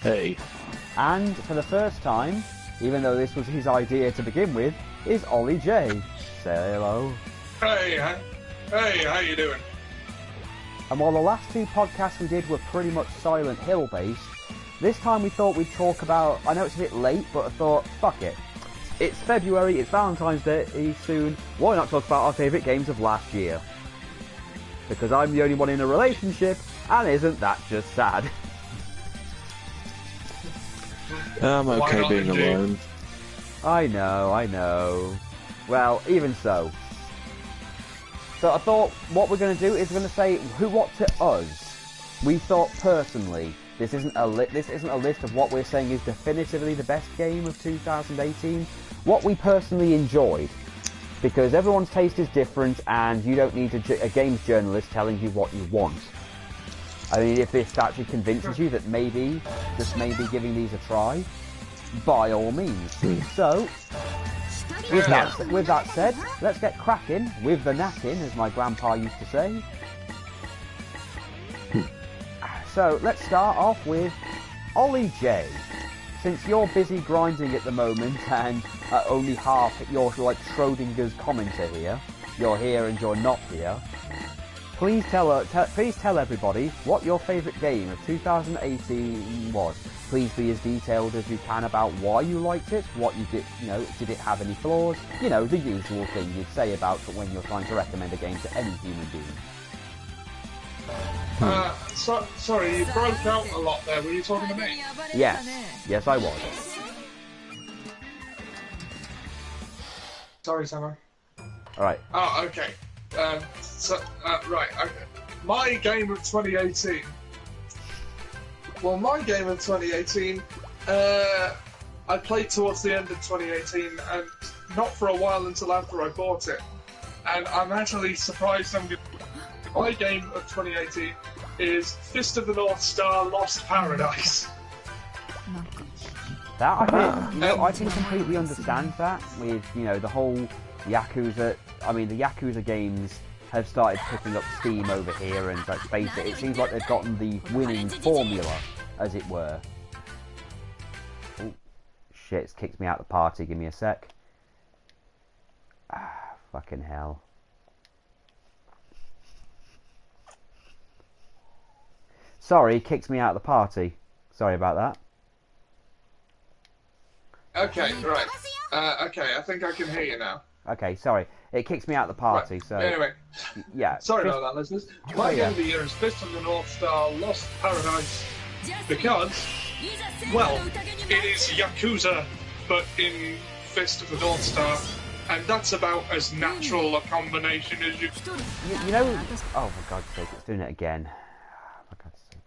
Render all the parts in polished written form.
Hey. And for the first time, even though this was his idea to begin with, is Ollie J. Say hello. Hey, how you doing? And while the last two podcasts we did were pretty much Silent Hill based, this time we thought we'd talk about, I know it's a bit late, but I thought, fuck it. It's February, it's Valentine's Day soon, why not talk about our favourite games of last year? Because I'm the only one in a relationship, and isn't that just sad? I'm okay being alone. I know. Well, even so. So I thought what we're going to do is we're going to say what to us. We thought personally, this isn't a list of what we're saying is definitively the best game of 2018. What we personally enjoyed. Because everyone's taste is different and you don't need a games journalist telling you what you want. I mean, if this actually convinces you that maybe, just maybe giving these a try, by all means. So, with that said, let's get cracking with the knacking, as my grandpa used to say. So, let's start off with Ollie J. Since you're busy grinding at the moment and only half, you're like Schrodinger's commenter here, you're here and you're not here, please tell everybody what your favourite game of 2018 was. Please be as detailed as you can about why you liked it, what you did, did it have any flaws? The usual thing you'd say about when you're trying to recommend a game to any human being. Sorry, you broke out a lot there. Were you talking to me? Yes, I was. Sorry, Samurai. Alright. Oh, okay. Right. Okay. My game of 2018. Well, my game of 2018, I played towards the end of 2018, and not for a while until after I bought it. And I'm actually surprised my game of 2018 is Fist of the North Star Lost Paradise. That I can completely understand that with the whole Yakuza. I mean, the Yakuza games have started picking up steam over here, and let's face it, it seems like they've gotten the winning formula, as it were. Oh, shit, it's kicked me out of the party. Give me a sec. Fucking hell. Sorry, kicked me out of the party. Sorry about that. Okay, right. Okay, I think I can hear you now. Okay, sorry. It kicks me out of the party, right. so... Anyway. Yeah. Sorry about that, listeners. My game of the year is Fist of the North Star Lost Paradise because, well, it is Yakuza, but in Fist of the North Star, and that's about as natural a combination as you... Oh, for God's sake, it's doing it again. For God's sake.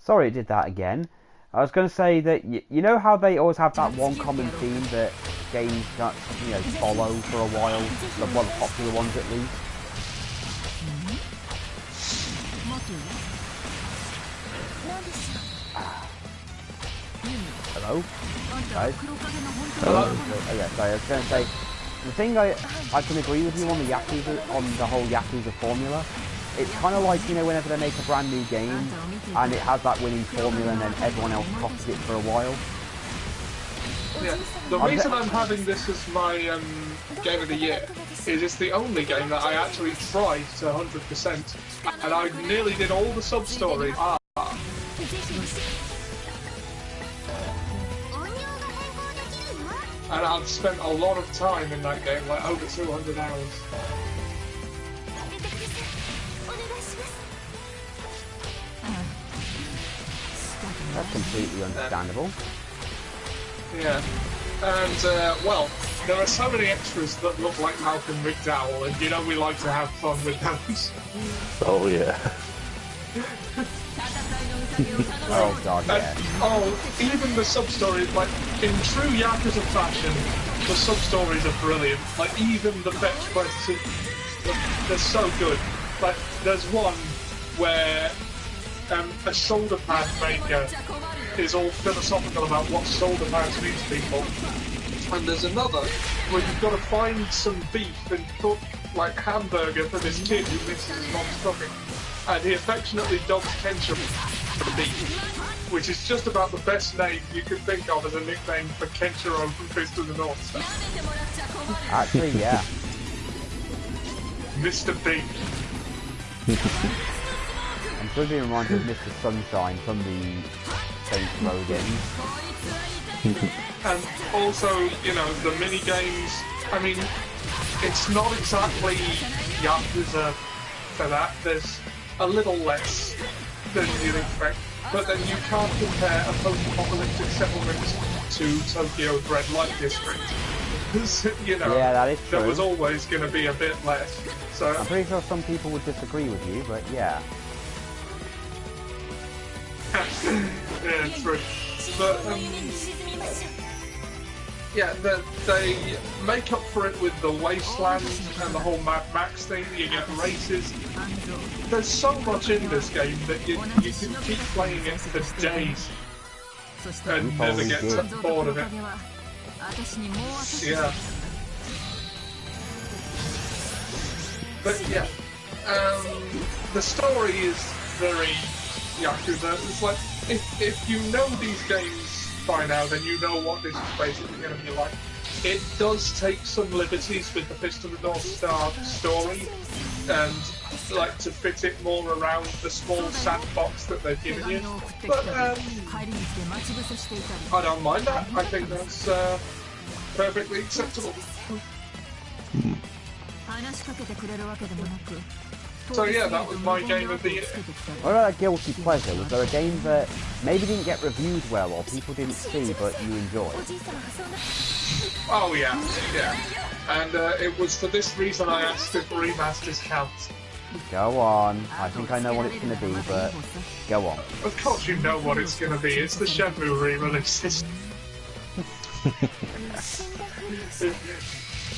Sorry it did that again. I was going to say that, you know how they always have that one common theme that games can't, follow for a while? One of the popular ones at least. Hello? Guys? Hello? Oh, yeah, sorry, I was going to say, the thing I can agree with you on the whole Yakuza formula. It's kind of like, whenever they make a brand new game and it has that winning formula and then everyone else copies it for a while. Yeah. The reason I'm having this as my game of the year is it's the only game that I actually tried to 100%, and I nearly did all the sub-story. And I've spent a lot of time in that game, like over 200 hours. That's completely understandable. Yeah. And, well, there are so many extras that look like Malcolm McDowell, and we like to have fun with those. Oh, yeah. Oh, God, yeah. Even the sub-stories, like, in true Yakuza fashion, the sub-stories are brilliant. Like, even the fetch quests, they're so good. Like, there's one where a shoulder pad maker is all philosophical about what shoulder pads mean to people. And there's another where you've got to find some beef and cook like hamburger for this kid who misses his mom's cooking, and he affectionately dubs Kensha Beef, which is just about the best name you could think of as a nickname for Kenshiro from Fist of the North Star. Actually, yeah. Mr. Beef. I'm sure it reminds me of Mr. Sunshine from the Saints Row games. And also, you know, the mini games. I mean, it's not exactly Yakuza for that. There's a little less than you'd expect, but then you can't compare a post-apocalyptic settlement to Tokyo's red light district. You know, Yeah, that is there true. was always going to be a bit less. So I'm pretty sure some people would disagree with you, but yeah. yeah, true. But yeah, they make up for it with the wasteland and the whole Mad Max thing. You get races. There's so much in this game that you can keep playing it for days and never get bored of it. Yeah. But yeah, the story is very Yakuza. It's like, if you know these games by now, then you know what this is basically going to be like. It does take some liberties with the Fist of the North Star story, and like to fit it more around the small sandbox that they've given you. But I don't mind that. I think that's perfectly acceptable. So yeah, that was my game of the year. What about a guilty pleasure? Was there a game that maybe didn't get reviewed well or people didn't see but you enjoyed? Oh yeah, yeah. And it was for this reason I asked if remasters count. Go on. I think I know what it's going to be, but go on. Of course you know what it's going to be. It's the Shenmue re-releases.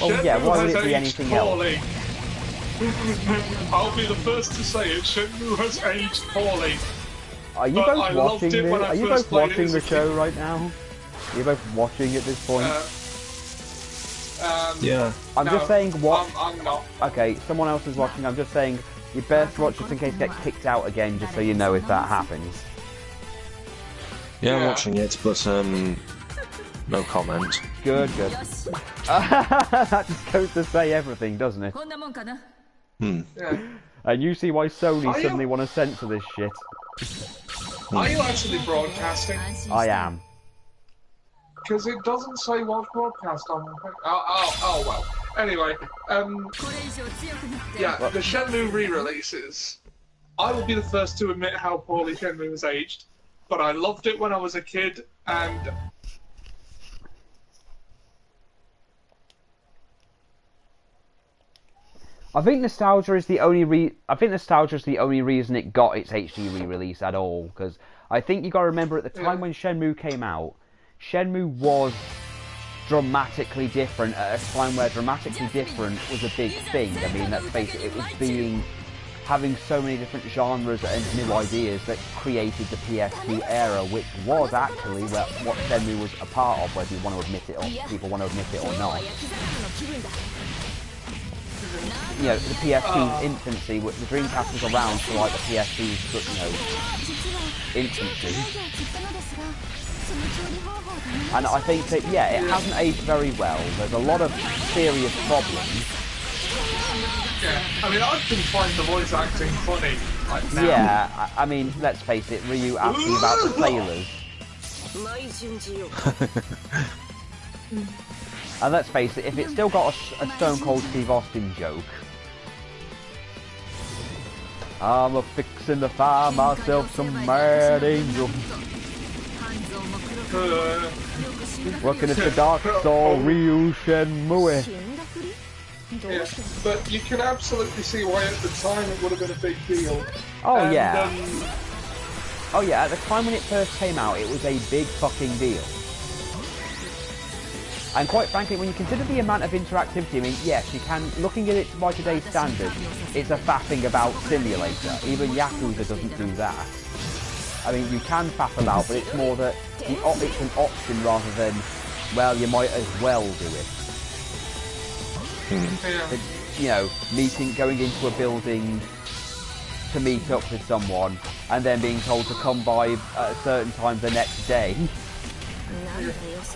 Well, yeah, why would it be anything else? I'll be the first to say it. Shenmue has aged poorly. Are you But both I loved watching it this? when I Are you first both played it watching as the a show kid. right now? Are you both watching at this point? Yeah. I'm just saying what... I'm not. Okay, someone else is watching. I'm just saying you best watch just in case you get kicked out again, just so you know if that happens. Yeah, I'm Yeah. watching it, but no comment. Good, good. That just goes to say everything, doesn't it? Yeah. And you see why Sony Are you- suddenly want to censor this shit. Are you actually broadcasting? I am. Because it doesn't say what broadcast on the thing. Oh, well. Anyway, yeah, the Shenmue re-releases. I will be the first to admit how poorly Shenmue has aged, but I loved it when I was a kid, and I think nostalgia is the only reason it got its HD re-release at all. Because I think you got to remember at the time when Shenmue came out, Shenmue was dramatically different at a time where dramatically different was a big thing. I mean, let's face it, it was having so many different genres and new ideas that created the PS2 era, which was actually what Shenmue was a part of, whether you want to admit it or people want to admit it or not. You know, the PS2's infancy, the Dreamcast was around for like the PS2's, infancy. And I think that, yeah, it hasn't aged very well. There's a lot of serious problems. yeah, I mean, I can find the voice acting funny like now. Yeah, I mean, let's face it, Ryu asking about the sailors. And let's face it, if it's still got a Stone Cold Steve Austin joke, I'm a-fixin' to find myself some mad angel. Working at the Dark Soul, Ryu Shenmue. Yeah, but you can absolutely see why at the time it would have been a big deal. Oh And, yeah. Oh yeah, at the time when it first came out, it was a big fucking deal. And quite frankly, when you consider the amount of interactivity, I mean, yes, you can, looking at it by today's standards, it's a faffing about simulator. Even Yakuza doesn't do that. I mean, you can faff about, but it's more that it's an option rather than, well, you might as well do it. Yeah. Going into a building to meet up with someone, and then being told to come by at a certain time the next day.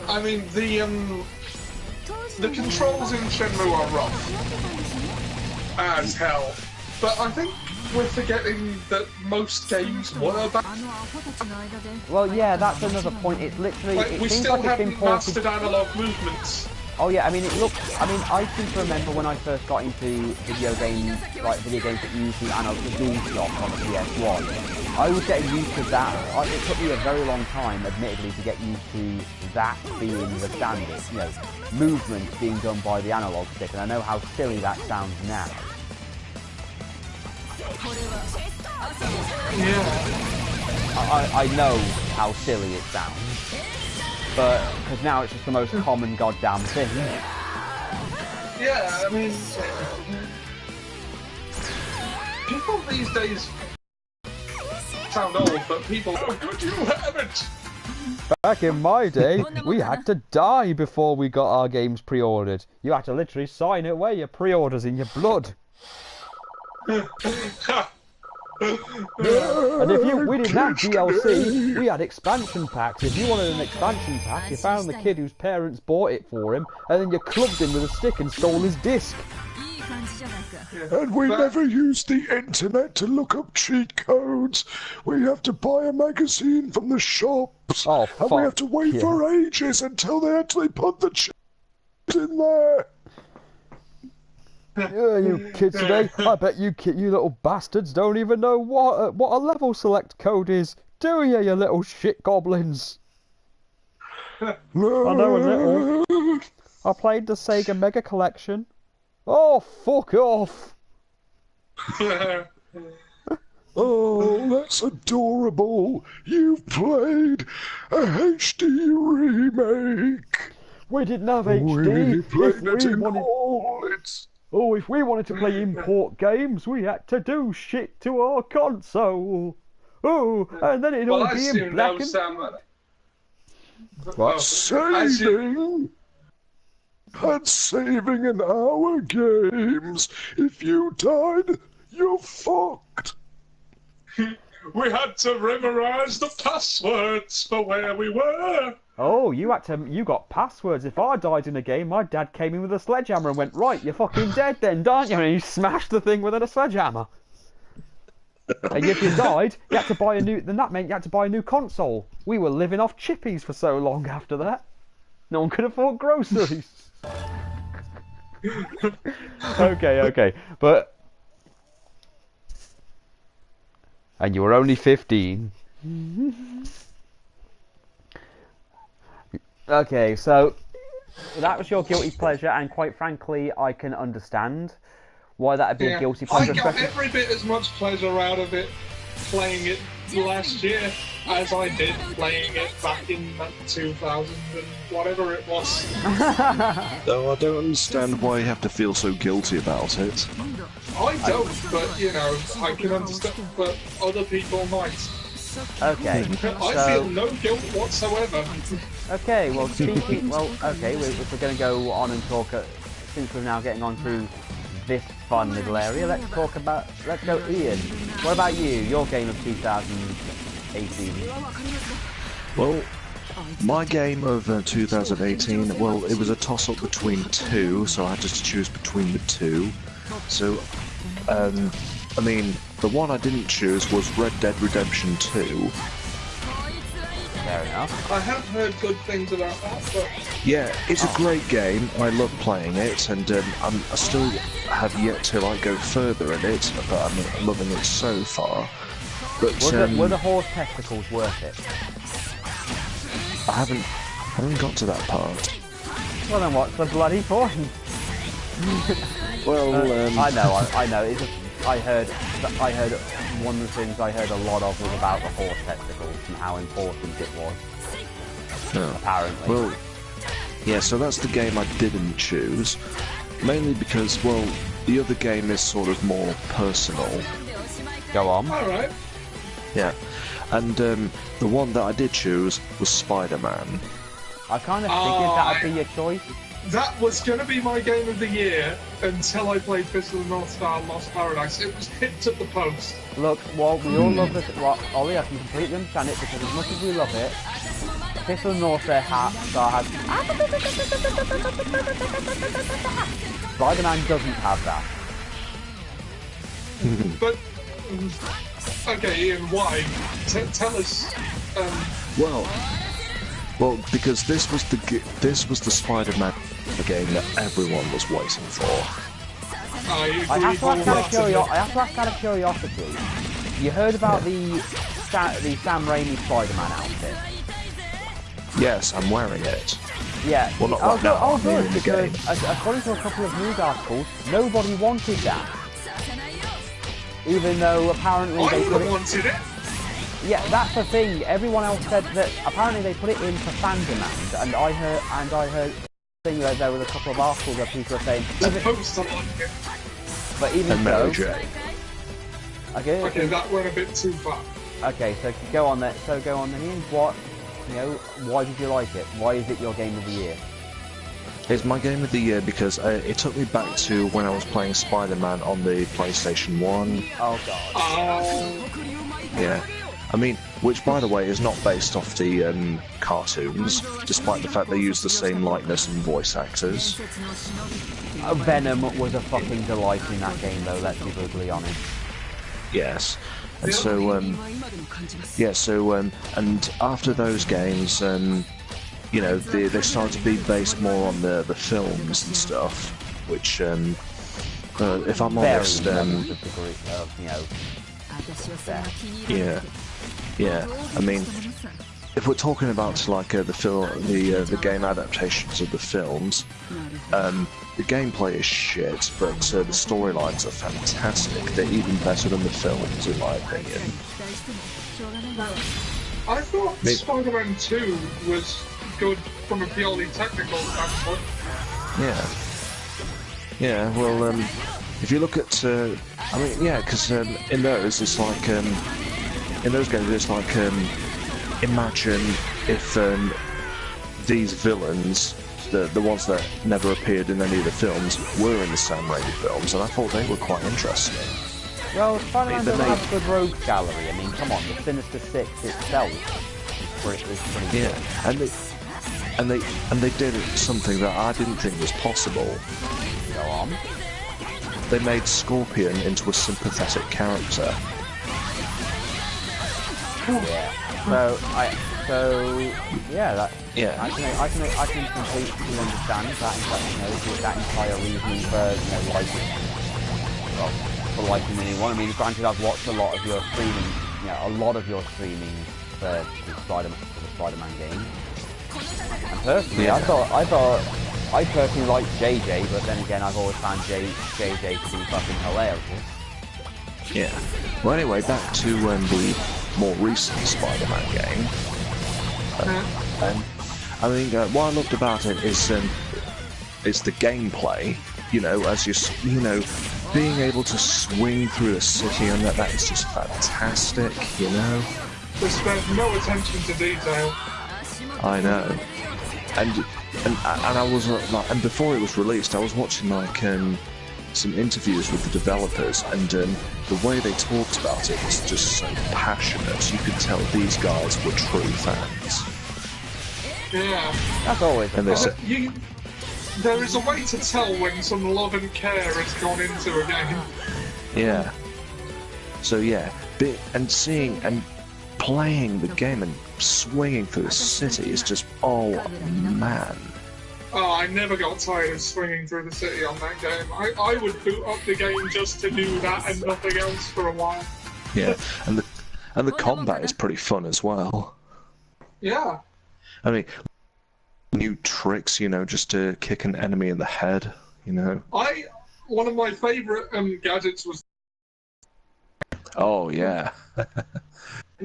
I mean, the controls in Shenmue are rough as hell, but I think we're forgetting that most games were back. Well, yeah, that's another point. It's literally We seems still like it's been haven't ported. mastered analog movements. Oh yeah, I mean I seem to remember when I first got into video games that used the analog DualShock on the PS1. I was getting used to that. It took me a very long time, admittedly, to get used to that being the standard. Movement being done by the analog stick, and I know how silly that sounds now. Yeah. I know how silly it sounds. But, because now it's just the most common goddamn thing. Yeah, I mean... People these days sound old, but people... How could you have it? Back in my day, we had to die before we got our games pre-ordered. You had to literally sign away your pre-orders in your blood. And we didn't have DLC, we had expansion packs. If you wanted an expansion pack, you found the kid whose parents bought it for him, and then you clubbed him with a stick and stole his disc. And we never used the internet to look up cheat codes. We have to buy a magazine from the shops. Oh, and we have to wait for ages until they actually put the cheats in there. Yeah, you kids today, I bet you little bastards don't even know what a level select code is, do you little shit goblins? I know a little. I played the Sega Mega Collection. Oh, fuck off! Oh, that's adorable. You've played a HD remake. We didn't have HD. We played it in all its... Oh, if we wanted to play import games, we had to do shit to our console. Oh, and then it'd all be in black and... What? Saving? And saving in our games. If you died, you're fucked. We had to memorize the passwords for where we were. Oh, you got passwords. If I died in a game, my dad came in with a sledgehammer and went, right, you're fucking dead then, aren't you? And he smashed the thing with a sledgehammer. And if you died, you had to buy then that meant you had to buy a new console. We were living off chippies for so long after that. No one could afford groceries. Okay, but... And you were only 15. Okay, so that was your guilty pleasure, and quite frankly, I can understand why that would be a guilty pleasure. I got every bit as much pleasure out of it playing it last year as I did playing it back in 2000 and whatever it was. Though I don't understand why you have to feel so guilty about it. I don't, but I can understand, but other people might. Okay, I feel no guilt whatsoever. Okay, well, if we're going to go on and talk, since we're now getting on to this fun little area, let's go, Ian. What about you, your game of 2018? Well, my game of 2018, well, it was a toss-up between two, so I had to choose between the two. So, I mean, the one I didn't choose was Red Dead Redemption 2. Fair enough. I have heard good things about that, but... Yeah, it's a great game. I love playing it, and I still have yet to go further in it, but I'm loving it so far. But were the horse testicles worth it? I haven't got to that part. Well, then what's the bloody point? Well, I know. It's just, I heard one of the things I heard a lot of was about the horse testicles and how important it was. Oh. Apparently. Well, yeah. So that's the game I didn't choose, mainly because, well, the other game is sort of more personal. Go on. All right. Yeah, and the one that I did choose was Spider-Man. I kind of figured that would be your choice. that was going to be my game of the year until I played Fist of the North Star Lost Paradise. It was pipped at the post. Look, well, we all love this. Well, Ollie, I can completely understand it because as much as we love it, Fist of the North Star has... Spider-Man doesn't have that. But, okay, Ian, why? Tell us. Well, because this was the Spider-Man game that everyone was waiting for. I have to ask out of curiosity. You heard about the Sam Raimi Spider-Man outfit? Yes, I'm wearing it. Yeah. Well, not right now. Oh, good. In the Because game. according to a couple of news articles, nobody wanted that. Even though apparently they put it. Wanted it. Yeah, that's the thing. Everyone else said that apparently they put it in for fan demand, and I heard thing that there was a couple of articles where people are saying. But even and Mary J. Okay, that went a bit too far. Okay, so go on then. Ian. What? Why did you like it? Why is it your game of the year? It's my game of the year because it took me back to when I was playing Spider-Man on the PlayStation 1. Oh god. Yeah. I mean, which by the way is not based off the cartoons, despite the fact they use the same likeness and voice actors. Venom was a fucking delight in that game though, let's be brutally honest. Yes. And so, and after those games, they started to be based more on the films and stuff, which, if I'm honest, yeah. I mean, if we're talking about like the game adaptations of the films, the gameplay is shit, but the storylines are fantastic. They're even better than the films, in my opinion. I thought Spider-Man 2 was good from a purely technical standpoint. Yeah. Well, if you look at, because in those it's like, in those games it's like, imagine if these villains, the ones that never appeared in any of the films, were in the Sam Raimi films, and I thought they were quite interesting. Well, Spider-Man doesn't have a good rogues gallery. I mean, come on, the Sinister Six itself is pretty good. And they did something that I didn't think was possible. Go on. They made Scorpion into a sympathetic character. Yeah. I can completely understand that. That entire reasoning for liking anyone. I mean, granted, I've watched a lot of your streaming for the Spider-Man game. And personally, I personally liked JJ, but then again, I've always found JJ to be fucking hilarious. Yeah. Well, anyway, back to the more recent Spider-Man game. I mean, what I loved about it is the gameplay. As being able to swing through a city, and that is just fantastic. They spent no attention to detail. I know. And I was and before it was released, I was watching some interviews with the developers, and the way they talked about it was just so passionate. You could tell these guys were true fans. Yeah. That's always. And they said, there is a way to tell when some love and care has gone into a game. Yeah. So yeah, and seeing and playing the game and swinging through the city is just, oh man. Oh, I never got tired of swinging through the city on that game. I would boot up the game just to do that and nothing else for a while. Yeah, and the combat is pretty fun as well. Yeah. I mean, new tricks, just to kick an enemy in the head, One of my favourite gadgets was... Oh, yeah.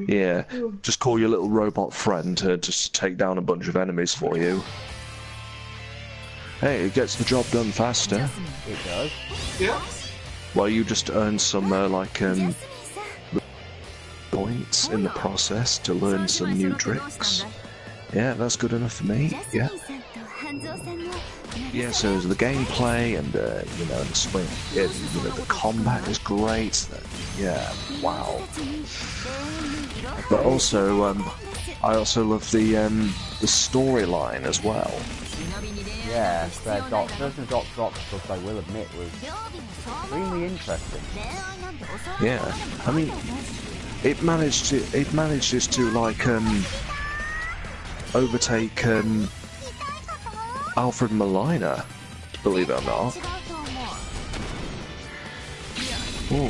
Yeah, just call your little robot friend to just take down a bunch of enemies for you. Hey, it gets the job done faster. It does. Yeah. Well, you just earn some, points in the process to learn some new tricks. Yeah, that's good enough for me, yeah. Yeah, so the gameplay and you know the swing, you know the combat is great. Yeah, wow. But also, I also love the storyline as well. Yeah, version of Doctor Octopus, I will admit, was extremely interesting. Yeah, I mean, it manages to like overtake Alfred Molina, believe it or not. Ooh.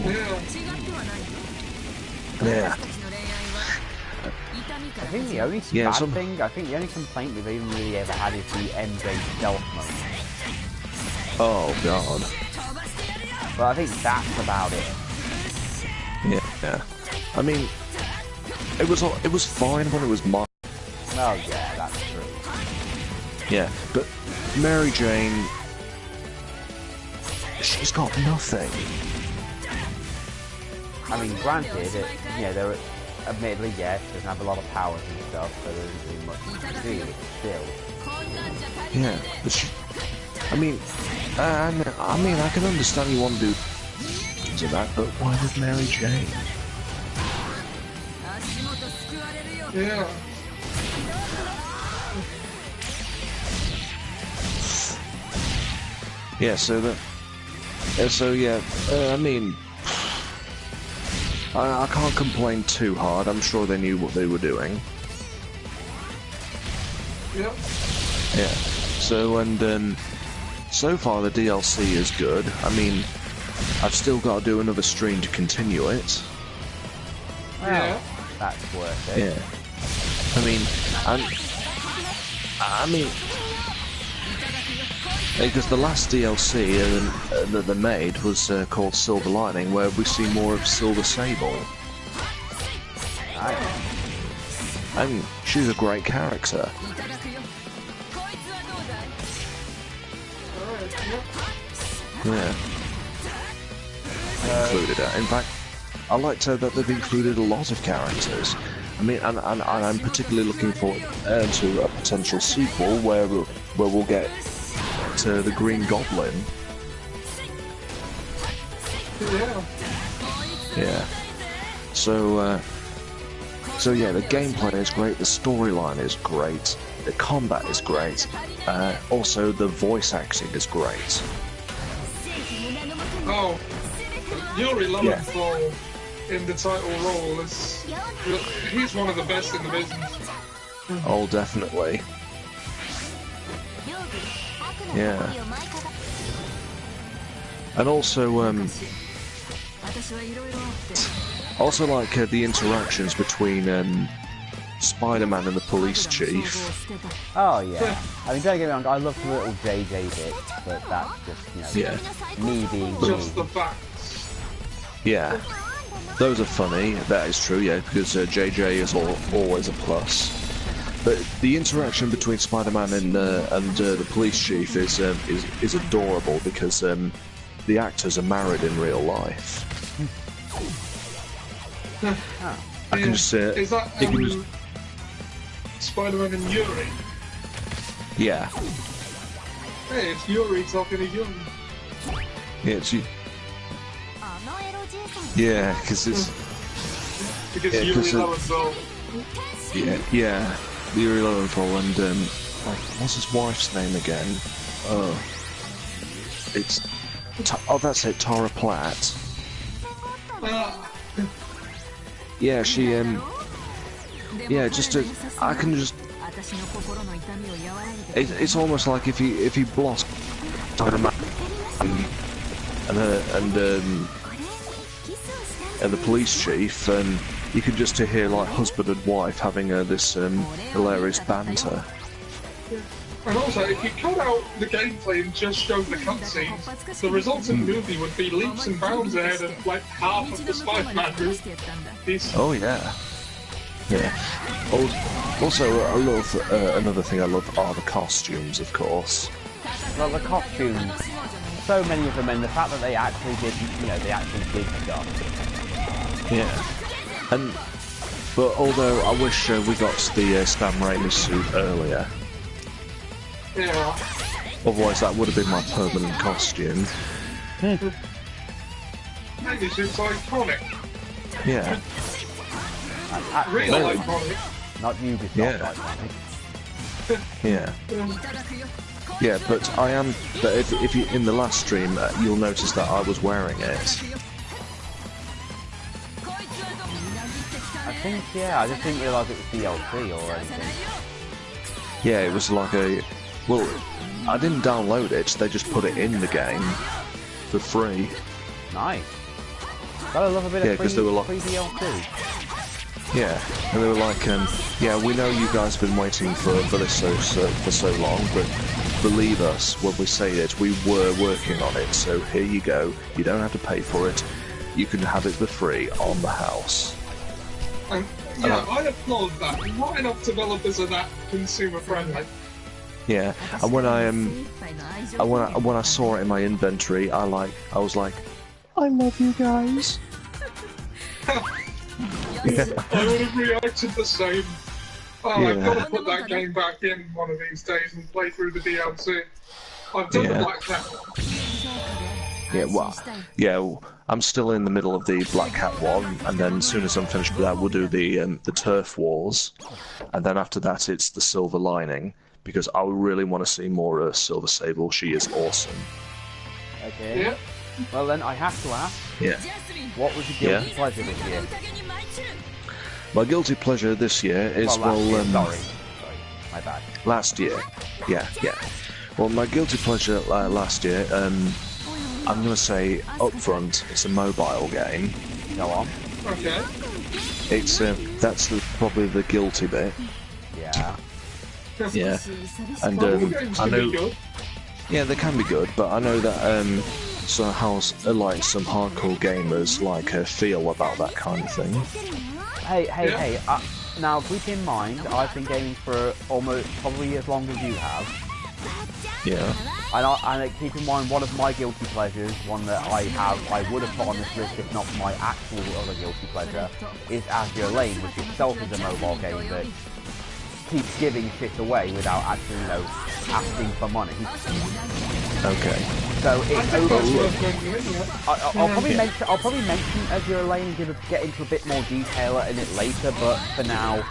Yeah. I think the only I think the only complaint we've even really ever had is the MJ stealth mode. Oh god. But I think that's about it. Yeah. I mean, it was fine when it was mine. Oh yeah, that's true. Yeah, but Mary Jane, she's got nothing. I mean, granted, you know, there, admittedly, yes, she doesn't have a lot of powers and stuff, so there isn't really much you can do, but still. Yeah, but she, I mean, I can understand you want to do things of that, but why with Mary Jane? Yeah. Yeah, I mean, I can't complain too hard. I'm sure they knew what they were doing. Yep. Yeah. So so far the DLC is good. I mean, I've still got to do another stream to continue it. Well, that's worth it. Yeah. I mean, because the last DLC that they made was called Silver Lining, where we see more of Silver Sable. And she's a great character. Yeah. Included her. In fact, I liked that they've included a lot of characters. I mean, and I'm particularly looking forward to a potential sequel where we'll get to the Green Goblin. Yeah. Yeah. So yeah, the gameplay is great, the storyline is great, the combat is great, also the voice acting is great. Oh, Yuri Lowenthal in the title role he's one of the best in the business. Oh, definitely. Yeah. And also like the interactions between Spider-Man and the police chief. Oh yeah. I mean, don't get me wrong, I love the little JJ bit, but that's just, me being Just me. the facts. Yeah. Those are funny, that is true, yeah, because JJ is always a plus. But the interaction between Spider-Man and the police chief is adorable because the actors are married in real life. I can just is that Spider-Man and Yuri? Yeah. Hey, it's Yuri talking to Yuri. Yeah, it's you. Yeah, because it's... Because Yuri Lowenthal. Yeah, Yuri Lowenthal and, what's his wife's name again? Oh. It's... that's it, Tara Platt. Yeah, she, yeah, I can just... It's almost like if you blast and the police chief, and you could just hear like husband and wife having this hilarious banter. And also, if you cut out the gameplay and just show the cutscenes, the resultant movie would be leaps and bounds ahead of like half of the Spider-Man movie. Oh yeah. Yeah. Also, I love another thing I love are the costumes, of course. Well, the costumes, so many of them, and the fact that they actually did, they actually did stuff. Yeah. But although I wish we got the Stan Raimi suit earlier. Yeah. Otherwise, that would have been my permanent costume. Maybe it's iconic. Yeah. Real iconic. Not Ubisoft Yeah. iconic. Yeah. Yeah, but I am. But if you in the last stream, you'll notice that I was wearing it. I think, yeah, I just didn't realise it was DLC or anything. Yeah, it was like a. Well, I didn't download it. They just put it in the game for free. Nice. Gotta love a bit of free, they were like, free DLC. yeah, and they were like, yeah, we know you guys have been waiting for this for so long, but believe us when we say it, we were working on it. So here you go. You don't have to pay for it. You can have it for free on the house. Yeah, I applaud that. Not enough developers are that consumer friendly. Yeah, and when when I saw it in my inventory, I was like, I love you guys. Yeah. I would have reacted the same. Oh, Yeah. I've got to put that game back in one of these days and play through the DLC. I've done the Black Cat one. Yeah, well, yeah, I'm still in the middle of the Black Cat one, and then as soon as I'm finished with that, we'll do the Turf Wars, and then after that, it's the Silver Lining, because I really want to see more Silver Sable. She is awesome. Okay. Yeah. Well then, I have to ask, Yeah. what was your guilty pleasure this year? My guilty pleasure this year is, last year, sorry, my bad. last year. Yeah. Well, my guilty pleasure last year, I'm going to say up front, it's a mobile game. Go on. Okay. It's that's probably the guilty bit. Yeah. Yeah, and Mobile games I can be know. good. Yeah, they can be good, but I know that some hardcore gamers feel about that kind of thing. Hey, now keep in mind, I've been gaming for probably as long as you have. Yeah. And keep in mind, one of my guilty pleasures, one that I would have put on this list if not my actual other guilty pleasure, is Azure Lane, which itself is a mobile game that keeps giving shit away without actually, asking for money. Okay. So I it's think that's worth mentioning, yeah. I'll probably mention Azure Lane and get into a bit more detail in it later, but for now,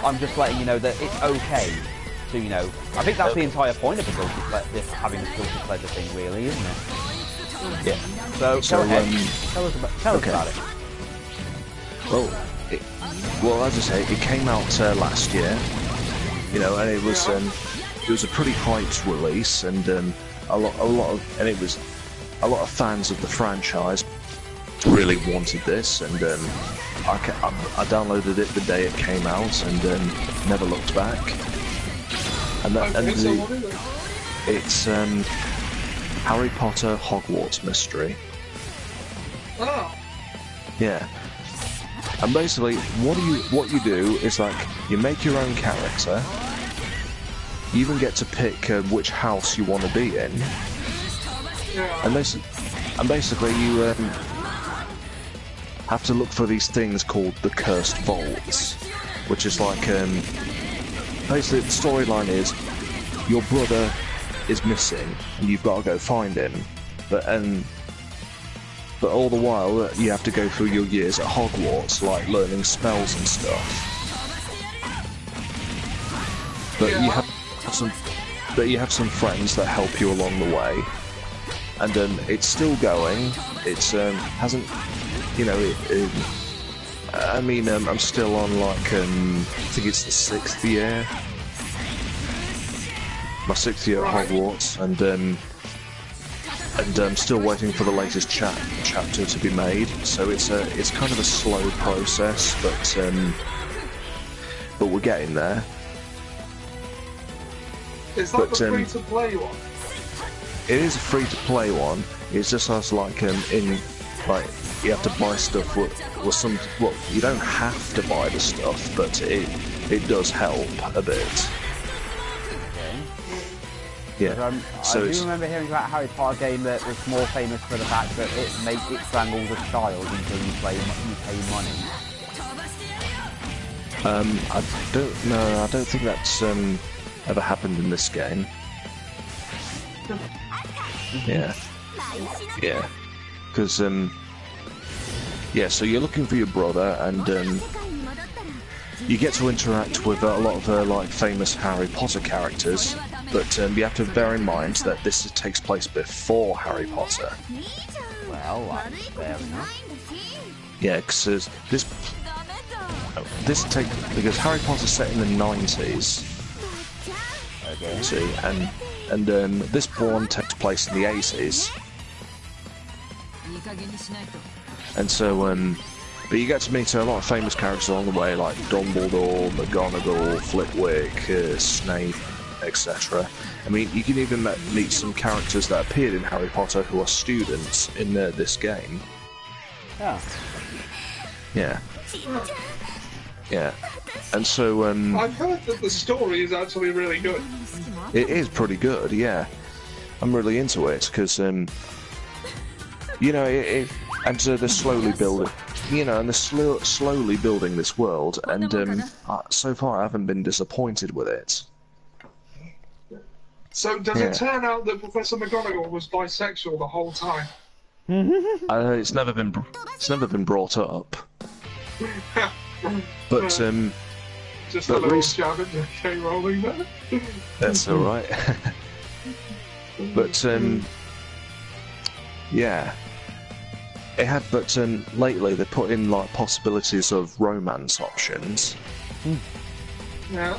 I'm just letting you know that it's okay. So, I think that's the entire point of having this guilty pleasure thing, really, isn't it? Yeah. So go ahead. Tell us about it. Well, as I say, it came out last year. And it was a pretty hyped release, and a lot of fans of the franchise really wanted this, and I downloaded it the day it came out, and never looked back. It's Harry Potter Hogwarts Mystery. Oh. Yeah. And basically, what you do is you make your own character. You even get to pick which house you want to be in. Yeah. And basically you have to look for these things called the Cursed Vaults, which is basically the storyline is your brother is missing and you've got to go find him, but all the while you have to go through your years at Hogwarts, learning spells and stuff. But you have some friends that help you along the way, and it's still going. It's hasn't, I'm still on I think it's the 6th year. My 6th year at Hogwarts, and I'm still waiting for the latest chapter to be made. So it's kind of a slow process, but we're getting there. Is that the free-to-play one? It is a free-to-play one. It's just as you have to buy stuff with some. Well, you don't have to buy the stuff, but it does help a bit. Yeah. I do remember hearing about a Harry Potter game that was more famous for the fact that it strangles a child until you pay money. I don't know. I don't think that's ever happened in this game. Yeah. Yeah. Because, yeah, so you're looking for your brother, and you get to interact with a lot of like famous Harry Potter characters, but you have to bear in mind that this takes place before Harry Potter. Well, that's fair enough. Yeah, because because Harry Potter's set in the 90s. Okay. See, and this one takes place in the 80s. And so, but you get to meet a lot of famous characters along the way, like Dumbledore, McGonagall, Flitwick, Snape, etc. I mean, you can even meet some characters that appeared in Harry Potter who are students in this game. Yeah. Yeah. Yeah. And so, I've heard that the story is actually really good. it is pretty good, yeah. I'm really into it, because, you know, they're slowly building, you know, and they're slowly building this world, and so far I haven't been disappointed with it. So does it turn out that Professor McGonagall was bisexual the whole time? It's never been brought up. But Just a little jab at J.K. Rowling there. That's all right. But yeah, it had. But lately they put in like possibilities of romance options. Yeah.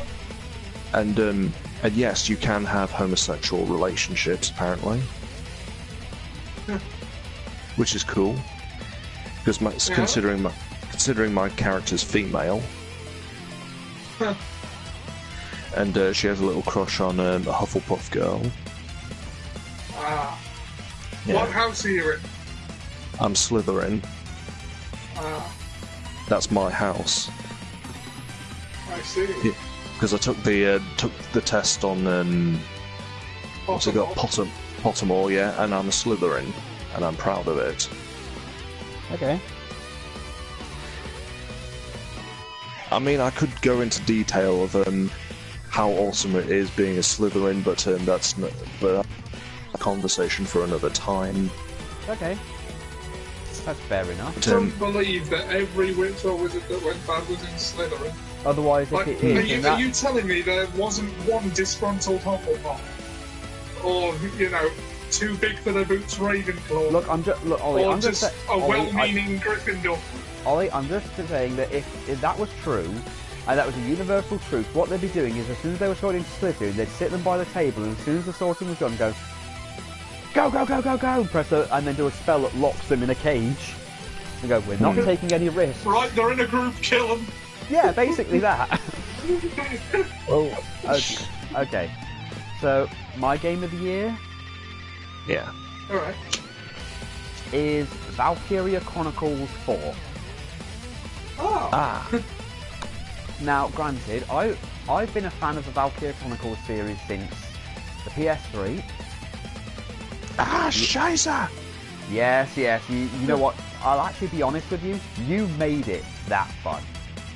And yes, you can have homosexual relationships apparently, which is cool. Because considering my character's female. And she has a little crush on a Hufflepuff girl. Ah. Yeah. What house are you in? I'm Slytherin. Ah. That's my house. I see. Yeah. Because I took the test on what's it got? Pottermore, yeah, and I'm a Slytherin, and I'm proud of it. Okay. I mean, I could go into detail of how awesome it is being a Slytherin, but that's not, but a conversation for another time. Okay. That's fair enough. I don't believe that every witch or wizard that went bad was in Slytherin. Otherwise, Like, if it is, are you telling me there wasn't one disgruntled Hufflepuff? Or, you know, too big for their boots Ravenclaw? Look, Ollie, or I'm just a well-meaning Gryffindor? Ollie, I'm just saying that if that was true, and that was a universal truth, what they'd be doing is as soon as they were sorting Slytherin, they'd sit them by the table, and as soon as the sorting was done, go, go, go, go, go, go, and then do a spell that locks them in a cage. And go, we're not taking any risks. Right, they're in a group, kill them. Yeah, basically that. Well, okay. So, my game of the year yeah. Alright. is Valkyria Chronicles 4. Oh. Ah. Now, granted, I've been a fan of the Valkyria Chronicles series since the PS3. Ah, Scheiße! Yes, you know what? I'll actually be honest with you. You made it that fun.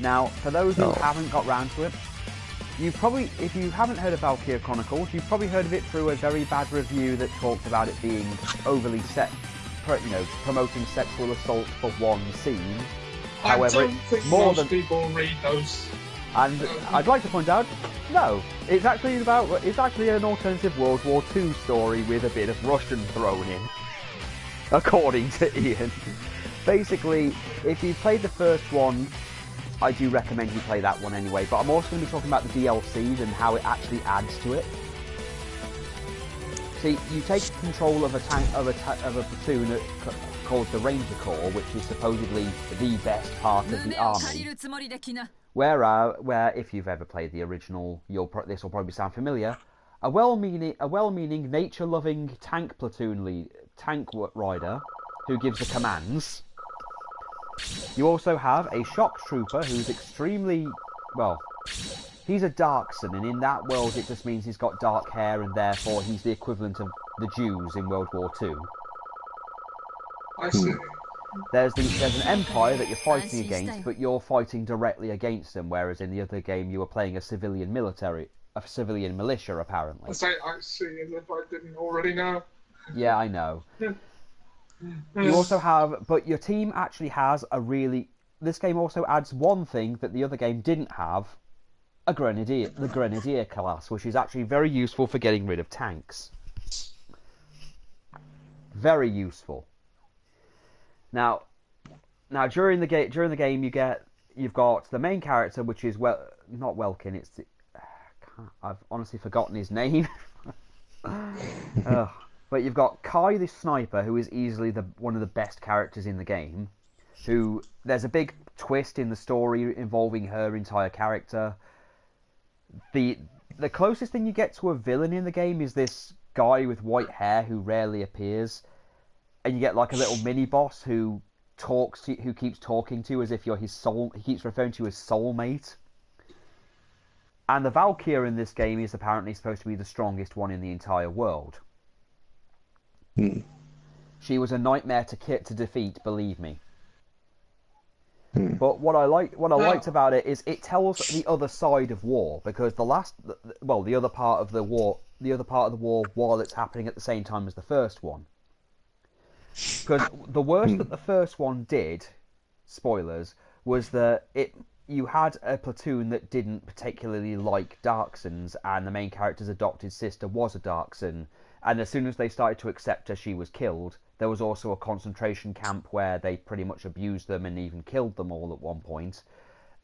Now, for those who haven't got round to it, you probably, if you haven't heard of Valkyria Chronicles, you've probably heard of it through a very bad review that talked about it being overly promoting sexual assault for one scene. However, I don't think more most than people read those. And I'd like to point out, no, it's actually an alternative World War II story with a bit of Russian thrown in, according to Ian. Basically, if you played the first one, I do recommend you play that one anyway, but I'm also going to be talking about the DLCs and how it actually adds to it. See, you take control of a platoon called the Ranger Corps, which is supposedly the best part of the army. Where if you've ever played the original, this will probably sound familiar. A well-meaning, nature-loving tank rider who gives the commands. You also have a shock trooper who's extremely, well, he's a Darkson, and in that world it just means he's got dark hair, and therefore he's the equivalent of the Jews in World War II. I see. There's an empire that you're fighting against, but you're fighting directly against them, whereas in the other game you were playing a civilian military a civilian militia, apparently. I see, as if I didn't already know. Yeah, I know. You also have, but your team actually has a really. This game also adds one thing that the other game didn't have: the Grenadier class, which is actually very useful for getting rid of tanks. Very useful. Now during the game, you've got the main character, which is not Welkin. I've honestly forgotten his name. But you've got Kai, the sniper, who is easily one of the best characters in the game. Who there's a big twist in the story involving her entire character. The closest thing you get to a villain in the game is this guy with white hair who rarely appears, and you get like a little mini boss who keeps talking to you as if you're his soul. He keeps referring to you as soulmate. And the Valkyrie in this game is apparently supposed to be the strongest one in the entire world. She was a nightmare to defeat, believe me. But what I liked about it is it tells the other side of war, because the other part of the war while it's happening at the same time as the first one. Because the worst that the first one did, spoilers, was that you had a platoon that didn't particularly like Darksons, and the main character's adopted sister was a Darkson, and as soon as they started to accept her, she was killed. There was also a concentration camp where they pretty much abused them and even killed them all at one point.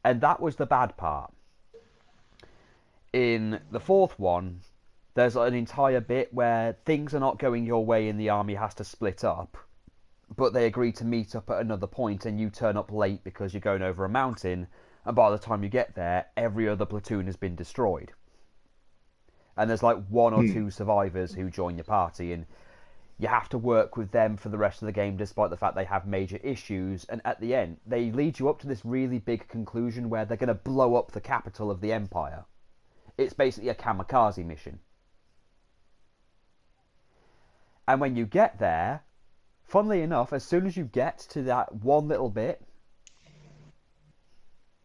And that was the bad part. In the fourth one, there's an entire bit where things are not going your way and the army has to split up. But they agree to meet up at another point, and you turn up late because you're going over a mountain, and by the time you get there, every other platoon has been destroyed. And there's like one or two survivors who join your party, and you have to work with them for the rest of the game, despite the fact they have major issues. And at the end, they lead you up to this really big conclusion where they're going to blow up the capital of the Empire. It's basically a kamikaze mission. And when you get there, funnily enough, as soon as you get to that one little bit,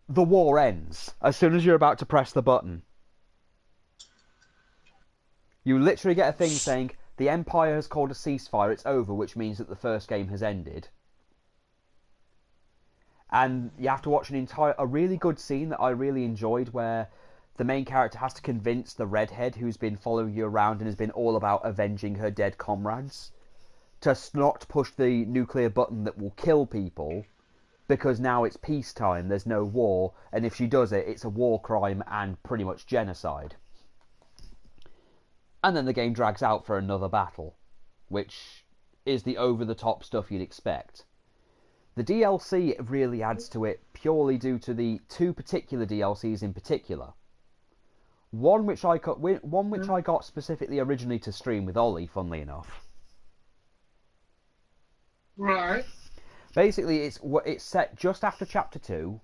the war ends. As soon as you're about to press the button. You literally get a thing saying, the Empire has called a ceasefire, it's over, which means that the first game has ended. And you have to watch a really good scene that I really enjoyed, where the main character has to convince the redhead who's been following you around and has been all about avenging her dead comrades to not push the nuclear button that will kill people, because now it's peacetime, there's no war, and if she does it, it's a war crime and pretty much genocide. And then the game drags out for another battle, which is the over-the-top stuff you'd expect. The DLC really adds to it purely due to the two particular DLCs in particular. One which I got specifically originally to stream with Ollie, funnily enough. Right. Basically, it's set just after Chapter 2,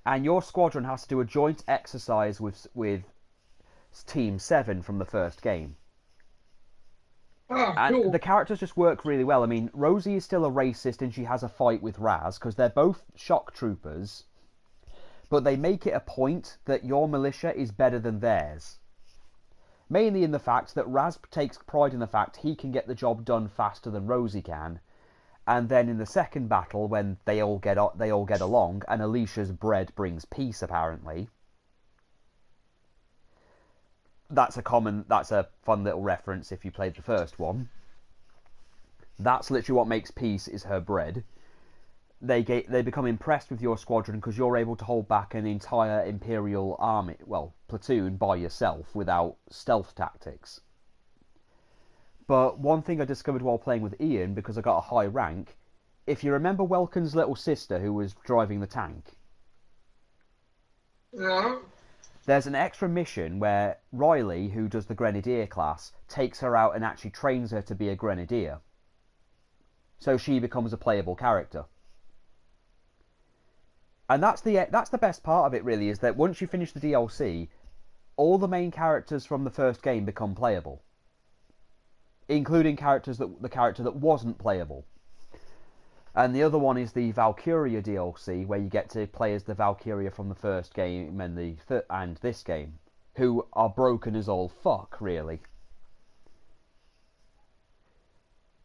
and your squadron has to do a joint exercise with Team 7 from the first game. And cool. the characters just work really well. I mean, Rosie is still a racist and she has a fight with Raz, because they're both shock troopers, but they make it a point that your militia is better than theirs. Mainly in the fact that Raz takes pride in the fact he can get the job done faster than Rosie can, and then in the second battle, when they all get along, and Alicia's bread brings peace, apparently. That's a fun little reference if you played the first one. That's literally what makes peace, is her bread. They become impressed with your squadron because you're able to hold back an entire Imperial army, platoon, by yourself without stealth tactics. But one thing I discovered while playing with Ian, because I got a high rank, if you remember Welkin's little sister who was driving the tank. Yeah. There's an extra mission where Riley, who does the Grenadier class, takes her out and actually trains her to be a Grenadier. So she becomes a playable character. And that's the best part of it, really, is that once you finish the DLC, all the main characters from the first game become playable. Including the character that wasn't playable. And the other one is the Valkyria DLC, where you get to play as the Valkyria from the first game and this game. who are broken as all fuck, really.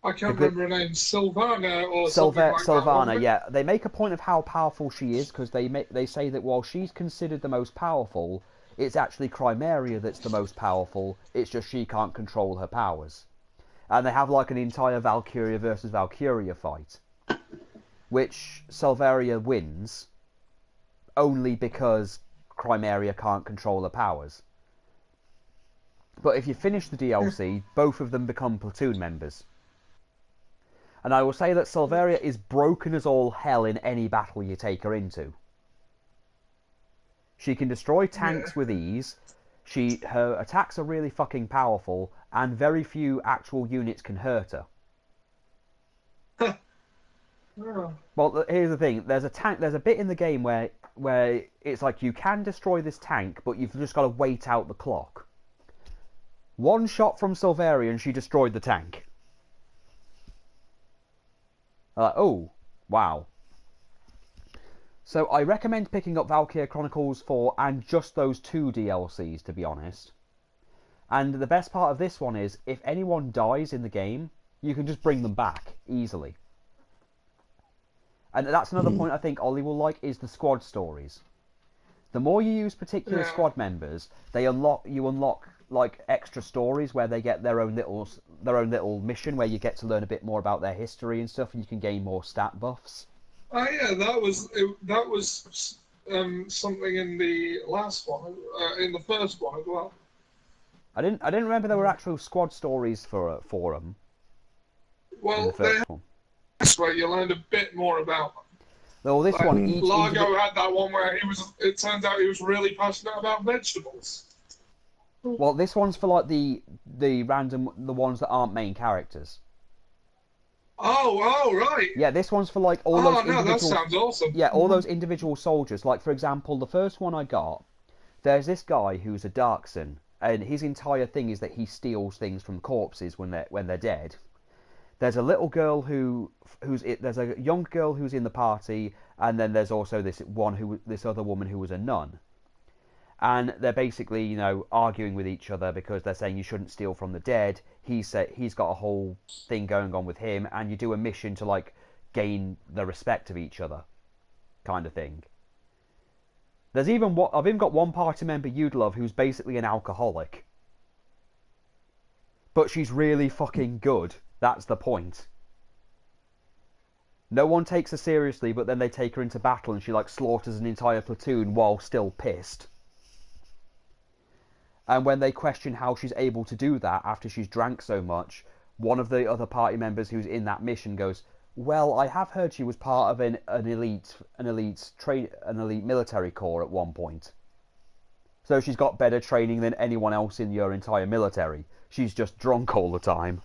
I can't remember her name, Sylvana or something like Sylvana, that. yeah. They make a point of how powerful she is, because they say that while she's considered the most powerful, it's actually Chimera that's the most powerful. It's just she can't control her powers. And they have like an entire Valkyria versus Valkyria fight, which Sylvaria wins only because Chimera can't control her powers. But if you finish the DLC, both of them become platoon members. And I will say that Sylvaria is broken as all hell in any battle you take her into. She can destroy tanks with ease, her attacks are really fucking powerful, and very few actual units can hurt her. Well, here's the thing, there's a bit in the game where it's like you can destroy this tank, but you've just got to wait out the clock. One shot from Sylvaria and she destroyed the tank. Oh, wow. So I recommend picking up Valkyria Chronicles 4 and just those 2 DLCs, to be honest. And the best part of this one is, if anyone dies in the game, you can just bring them back easily. And that's another point I think Ollie will like, is the squad stories. The more you use particular squad members, you unlock like extra stories where they get their own little mission where you get to learn a bit more about their history and stuff, and you can gain more stat buffs. Oh yeah, that was something in the last one, in the first one as well. I didn't remember there were actual squad stories for them. Well, that's where you learned a bit more about them. Well, this one, Largo had that one where it turns out he was really passionate about vegetables. Well, this one's for like the ones that aren't main characters. Oh, right. Yeah, this one's for like all those individual... that sounds awesome. Yeah, all those individual soldiers. Like, for example, the first one I got, there's this guy who's a Darkson, and his entire thing is that he steals things from corpses when they're dead. There's a little girl there's a young girl who's in the party, and then there's also this other woman who was a nun. And they're basically, arguing with each other because they're saying you shouldn't steal from the dead. He's got a whole thing going on with him, and you do a mission to like gain the respect of each other, kind of thing. I've even got one party member you'd love who's basically an alcoholic, but she's really fucking good. That's the point. No one takes her seriously, but then they take her into battle and she like slaughters an entire platoon while still pissed. And when they question how she's able to do that after she's drank so much, one of the other party members who's in that mission goes, "Well, I have heard she was part of an elite military corps at one point. So she's got better training than anyone else in your entire military. She's just drunk all the time."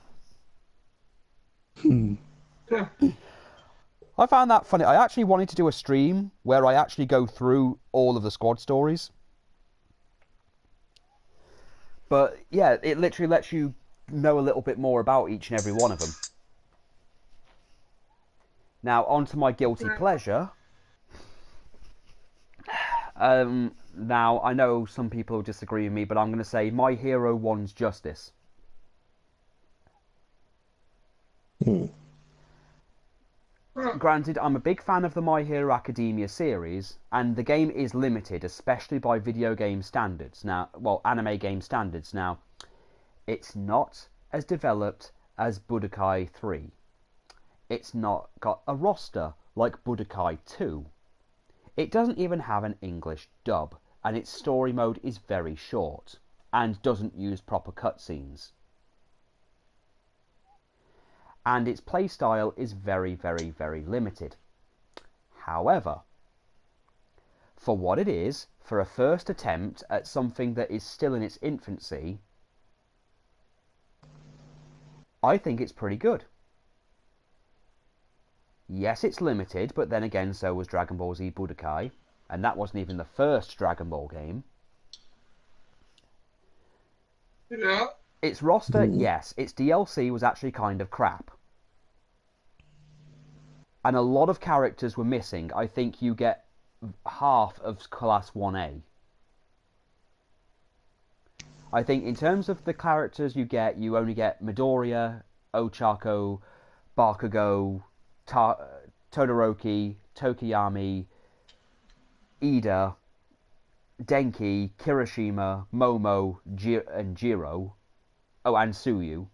I found that funny. I actually wanted to do a stream where I actually go through all of the squad stories. But yeah, it literally lets you know a little bit more about each and every one of them. Now, on to my guilty pleasure. Now, I know some people will disagree with me, but I'm going to say My Hero One's Justice. Granted, I'm a big fan of the My Hero Academia series, and the game is limited, especially by video game standards. Anime game standards. Now, it's not as developed as Budokai 3. It's not got a roster like Budokai 2. It doesn't even have an English dub, and its story mode is very short, and doesn't use proper cutscenes. And its playstyle is very, very, very limited. However, for what it is, for a first attempt at something that is still in its infancy, I think it's pretty good. Yes, it's limited, but then again, so was Dragon Ball Z Budokai, and that wasn't even the first Dragon Ball game. Yeah. Its roster, yes. Its DLC was actually kind of crap. And a lot of characters were missing. I think you get half of Class 1A. I think in terms of the characters you only get Midoriya, Ochako, Bakugo, Todoroki, Tokiyami, Ida, Denki, Kirishima, Momo, and Jiro. Oh, and Suyu.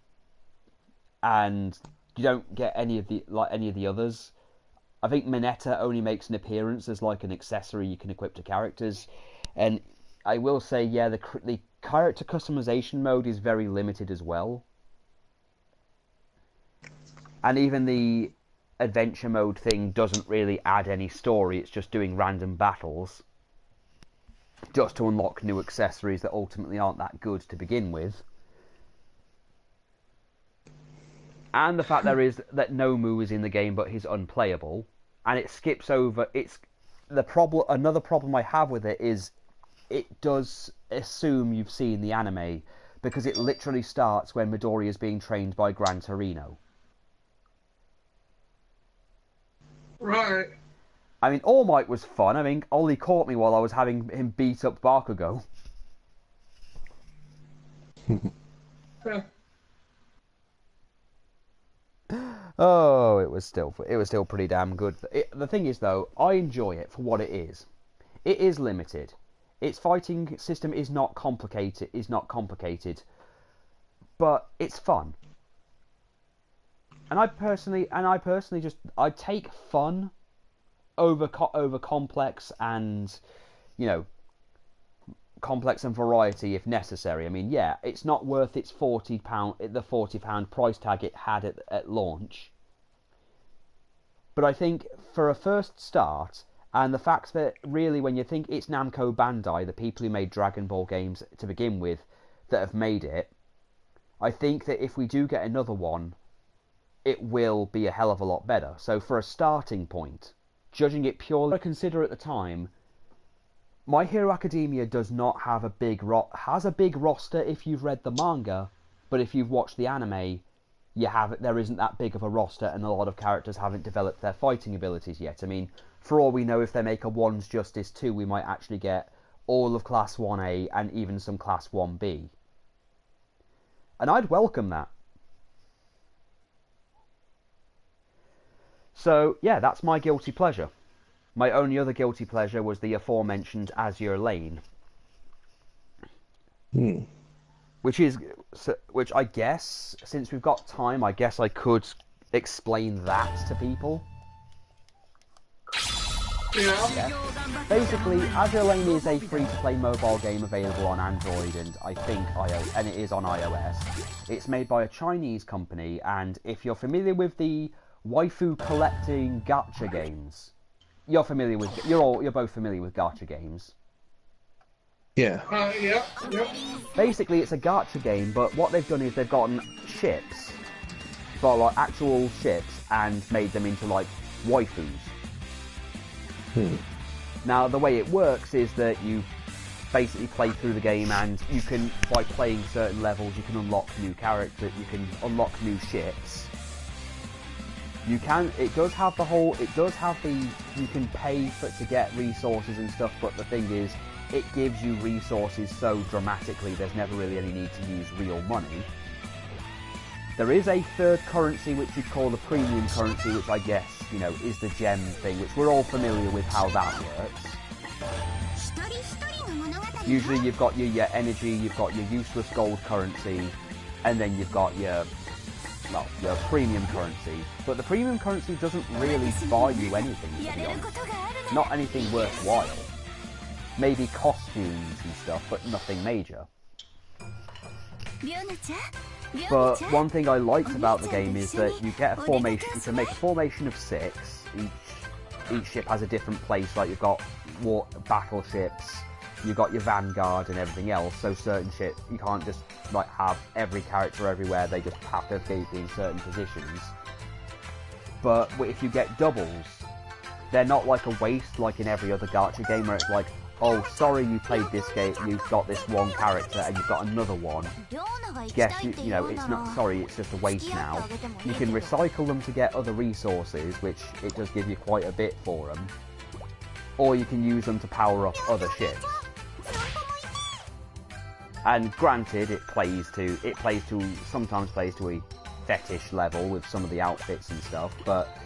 And you don't get any of the others. I think Mineta only makes an appearance as like an accessory you can equip to characters. And I will say, yeah, the character customization mode is very limited as well. And even the adventure mode thing doesn't really add any story. It's just doing random battles just to unlock new accessories that ultimately aren't that good to begin with. And the fact that Nomu is in the game but he's unplayable, and it skips over. Another problem I have with it is it does assume you've seen the anime, because it literally starts when Midori is being trained by Gran Torino. Right. I mean, All Might was fun. I mean, Ollie caught me while I was having him beat up Bakugo. Oh, it was still pretty damn good. The thing is, though, I enjoy it for what it is. It is limited. Its fighting system is not complicated. But it's fun. And I personally just take fun over complex and, complex and variety if necessary. I mean, yeah, it's not worth its £40 price tag it had at launch. But I think for a first start, and the fact that really when you think it's Namco Bandai, the people who made Dragon Ball games to begin with, that have made it, I think that if we do get another one, it will be a hell of a lot better. So for a starting point, judging it purely, I consider at the time, My Hero Academia does not have has a big roster if you've read the manga, but if you've watched the anime, there isn't that big of a roster, and a lot of characters haven't developed their fighting abilities yet. I mean, for all we know, if they make a One's Justice 2, we might actually get all of Class 1A and even some Class 1B. And I'd welcome that. So, yeah, that's my guilty pleasure. My only other guilty pleasure was the aforementioned Azure Lane. Which I guess, since we've got time, I guess I could explain that to people. Yeah. Basically, Azure Lane is a free-to-play mobile game available on Android and I think iOS, and it is on iOS. It's made by a Chinese company, and if you're familiar with the waifu collecting gacha games, you're both familiar with gacha games. Yeah. Yeah. Basically, it's a gacha game, but what they've done is they've gotten ships, like actual ships, and made them into like waifus. Now, the way it works is that you basically play through the game, and you can, by playing certain levels, you can unlock new characters, you can unlock new ships. You can pay to get resources and stuff, but the thing is, it gives you resources so dramatically, there's never really any need to use real money. There is a third currency which you'd call the premium currency, which I guess, is the gem thing, which we're all familiar with how that works. Usually you've got your energy, you've got your useless gold currency, and then you've got your premium currency. But the premium currency doesn't really buy you anything, to be honest. Not anything worthwhile. Maybe costumes and stuff, but nothing major. But one thing I liked about the game is that you get a formation. You can make a formation of 6. Each ship has a different place. Like you've got battleships, you've got your vanguard and everything else. So certain ships, you can't just have every character everywhere. They just have to be in certain positions. But if you get doubles, they're not like a waste like in every other gacha game where it's like, oh, sorry, you played this game, you've got this one character and you've got another one. Guess, it's not, sorry, it's just a waste now. You can recycle them to get other resources, which it does give you quite a bit for them. Or you can use them to power up other ships. And granted, it sometimes plays to a fetish level with some of the outfits and stuff, but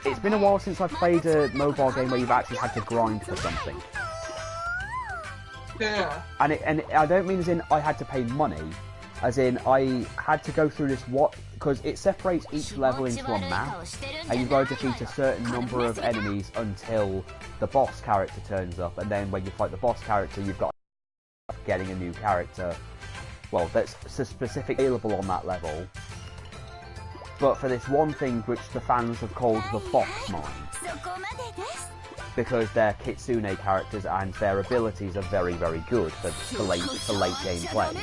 it's been a while since I've played a mobile game where you've actually had to grind for something. Yeah. And I don't mean as in I had to pay money, as in I had to go through this because it separates each level into a map, and you've got to defeat a certain number of enemies until the boss character turns up, and then when you fight the boss character, you've got getting a new character, well, that's specifically available on that level. But for this one thing which the fans have called the Fox Mine, because they're Kitsune characters and their abilities are very, very good for late game play.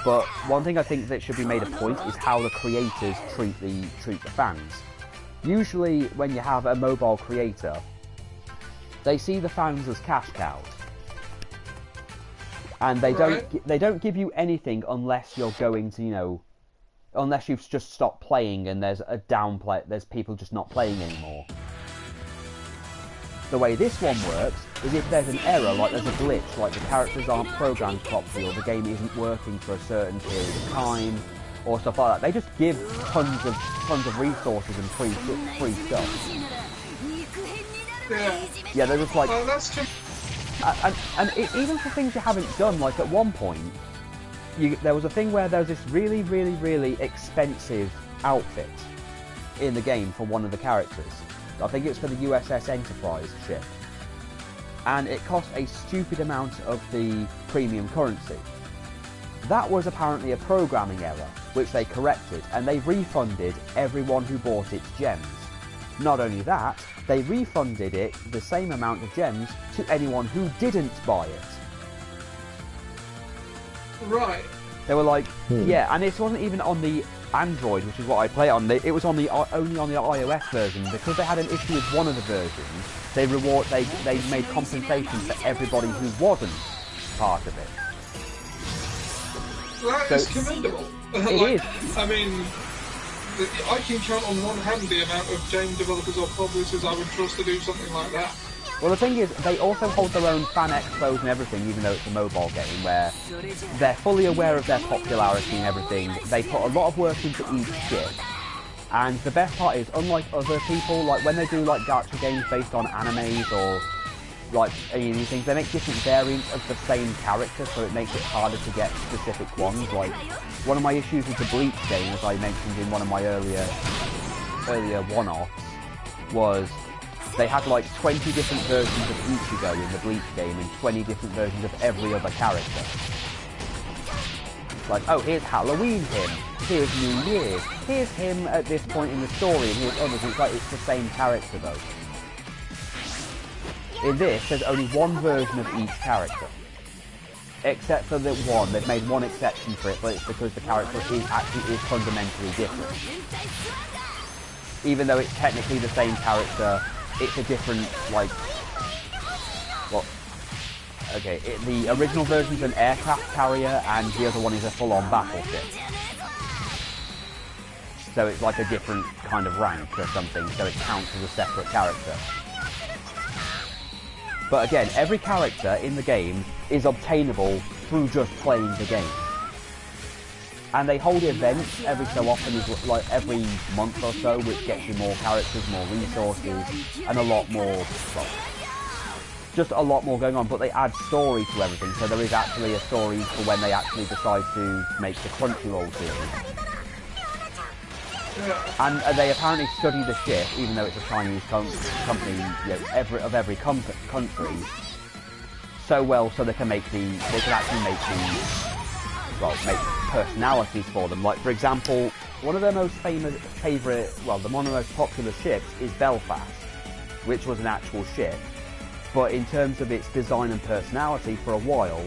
But one thing I think that should be made a point is how the creators treat the fans. Usually when you have a mobile creator, they see the fans as cash cows. And they don't give you anything unless you're going to, unless you've just stopped playing and there's there's people just not playing anymore. The way this one works is if there's an error, like there's a glitch, like the characters aren't programmed properly or the game isn't working for a certain period of time or stuff like that, they just give tons of resources and free stuff. Yeah, they're just like... Well, that's true. And even for things you haven't done, like at one point, there was a thing where there was this really, really, really expensive outfit in the game for one of the characters. I think it's for the USS Enterprise ship. And it cost a stupid amount of the premium currency. That was apparently a programming error, which they corrected, and they refunded everyone who bought its gems. Not only that, they refunded it the same amount of gems to anyone who didn't buy it. Right. They were like, yeah, and it wasn't even on the Android, which is what I play on. It was on only on the iOS version, because they had an issue with one of the versions. They made compensation for everybody who wasn't part of it. That is commendable. It is. I mean, I can count on one hand the amount of game developers or publishers I would trust to do something like that. Well, the thing is, they also hold their own fan expos and everything, even though it's a mobile game, where they're fully aware of their popularity and everything. They put a lot of work into each ship. And the best part is, unlike other people, like when they do like gacha games based on animes or like any of these things, they make different variants of the same character, so it makes it harder to get specific ones. Like, one of my issues with the Bleach game, as I mentioned in one of my earlier one-offs, was they had like 20 different versions of Ichigo in the Bleach game and 20 different versions of every other character. Like, oh, here's Halloween him, here's New Year, here's him at this point in the story, and here's others. It's like it's the same character though. In this, there's only one version of each character. Except for the one, they've made one exception for it, but it's because the character is fundamentally different. Even though it's technically the same character, it's a different, like... Well, okay, the original version's an aircraft carrier, and the other one is a full-on battleship. So it's like a different kind of rank or something, so it counts as a separate character. But again, every character in the game is obtainable through just playing the game. And they hold events every so often, like every month or so, which gets you more characters, more resources, and a lot more, well, just a lot more going on. But they add story to everything, so there is actually a story for when they actually decide to make the Crunchyroll series. And they apparently study the ship, even though it's a Chinese company, of every country, so well, so they can actually make personalities for them. Like, for example, one of their most one of the most popular ships is Belfast, which was an actual ship. But in terms of its design and personality, for a while,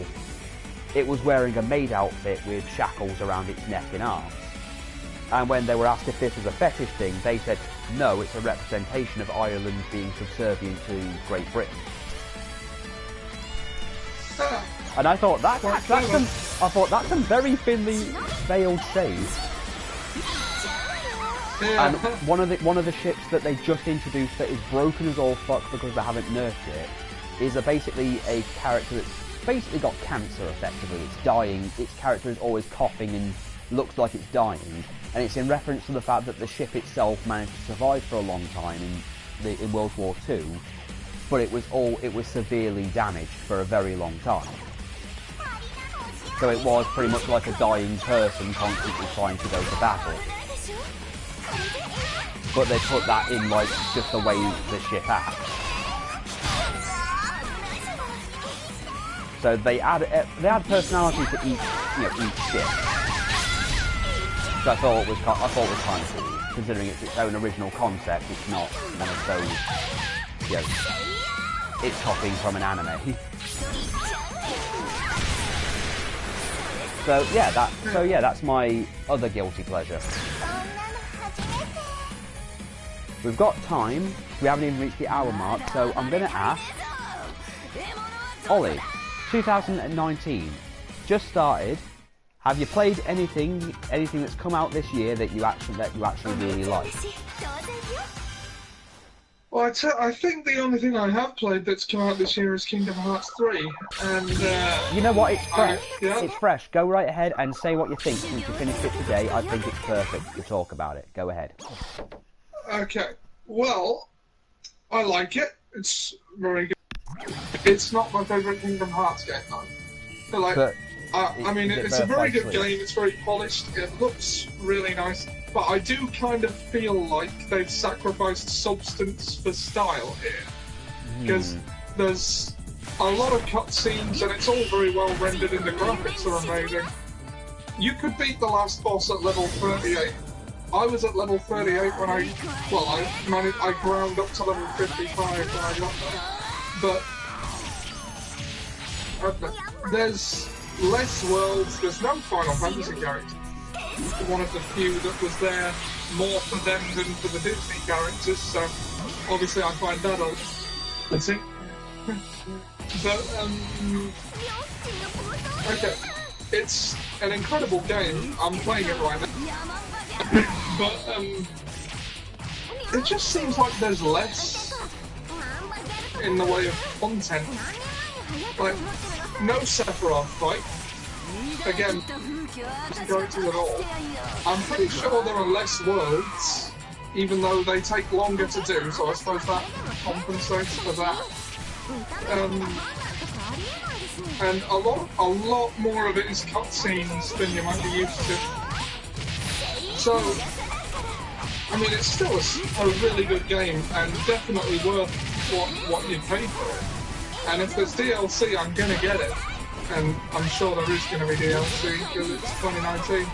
it was wearing a maid outfit with shackles around its neck and arms. And when they were asked if this was a fetish thing, they said, no, it's a representation of Ireland being subservient to Great Britain. And I thought that's some very thinly veiled shade. And one of the ships that they just introduced that is broken as all fuck because they haven't nerfed it is basically a character that's basically got cancer, effectively. It's dying, its character is always coughing and looks like it's dying, and it's in reference to the fact that the ship itself managed to survive for a long time in World War II, but it was severely damaged for a very long time. So it was pretty much like a dying person constantly trying to go to battle. But they put that in like just the way the ship acts. So they add personality to each ship. So I thought it was kind of cool, considering it's its own original concept. It's not one of those, it's copying from an anime. So yeah, that's my other guilty pleasure. We've got time. We haven't even reached the hour mark, so I'm going to ask Ollie, 2019, just started. Have you played anything that's come out this year that you actually really like? Well, I think the only thing I have played that's come out this year is Kingdom Hearts 3, and you know what? It's fresh. Yeah. It's fresh. Go right ahead and say what you think. Since you finished it today, I think it's perfect to talk about it. Go ahead. Okay. Well, I like it. It's very good. It's not my favourite Kingdom Hearts game, though. But I mean, it's a very good game. It's very polished. It looks really nice. But I do kind of feel like they've sacrificed substance for style here. Because there's a lot of cutscenes and it's all very well rendered and the graphics are amazing. You could beat the last boss at level 38. I was at level 38 when I ground up to level 55 when I got there. But there's less worlds, there's no Final Fantasy characters. One of the few that was there more for them than for the Disney characters, so obviously I find that odd. But, okay, it's an incredible game. I'm playing it right now. But, it just seems like there's less in the way of content. Like, no Sephiroth fight. Again, characters at all. I'm pretty sure there are less worlds, even though they take longer to do, so I suppose that compensates for that. And a lot more of it is cutscenes than you might be used to. So, I mean, it's still a really good game, and definitely worth what you pay for it. And if there's DLC, I'm gonna get it. And I'm sure there is going to be DLC because it's 2019.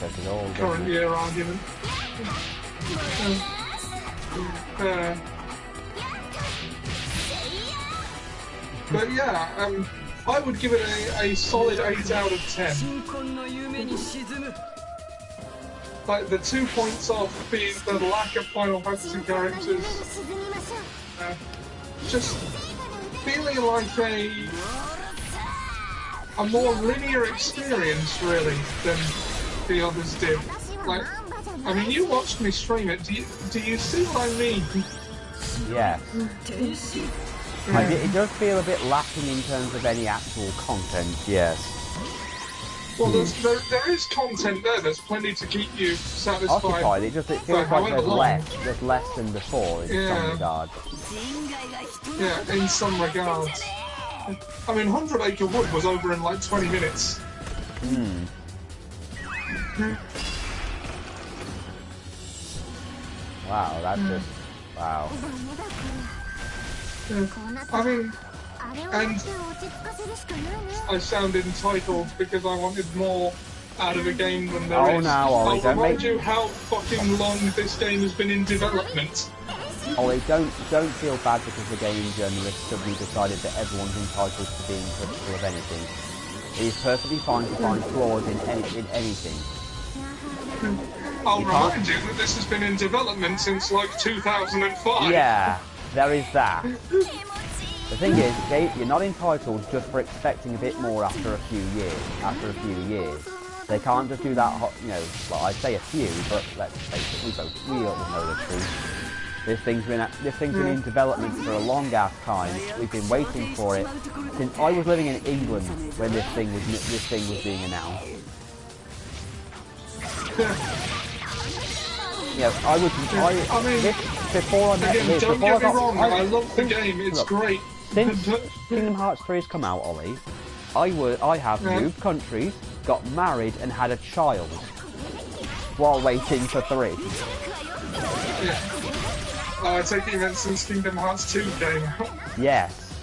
That's an old current year argument. But yeah, I would give it a solid 8 out of 10. Like the 2 points off being the lack of Final Fantasy characters. Just feeling like a more linear experience, really, than the others did. Like, I mean, you watched me stream it. Do you see what I mean? Yeah. It does feel a bit lacking in terms of any actual content. Yes. Well, there is content there. There's plenty to keep you satisfied. Occupied. It feels like there's less than before in some regards. Yeah, in some regards. I mean, 100 Acre Wood was over in like 20 minutes. Wow, that's just... wow. I mean, and I sound entitled because I wanted more out of a game than there is. Ollie, I'll remind you how fucking long this game has been in development. Ollie, don't feel bad because the gaming journalists suddenly decided that everyone's entitled to being critical of anything. It is perfectly fine to find flaws in anything. I'll remind you that this has been in development since like 2005. Yeah, there is that. The thing is, you're not entitled just for expecting a bit more after a few years. They can't just do that, you know, well, I'd say a few, but let's face it, we all know the truth. This thing's been in development for a long ass time. We've been waiting for it since I was living in England when this thing was being announced. Yeah, before I met Liz, don't get me wrong, I love the game, it's great. Since Kingdom Hearts 3 has come out, Ollie, I have moved countries, got married and had a child while waiting for 3. Yeah. I take it meant since Kingdom Hearts 2 came out. Yes.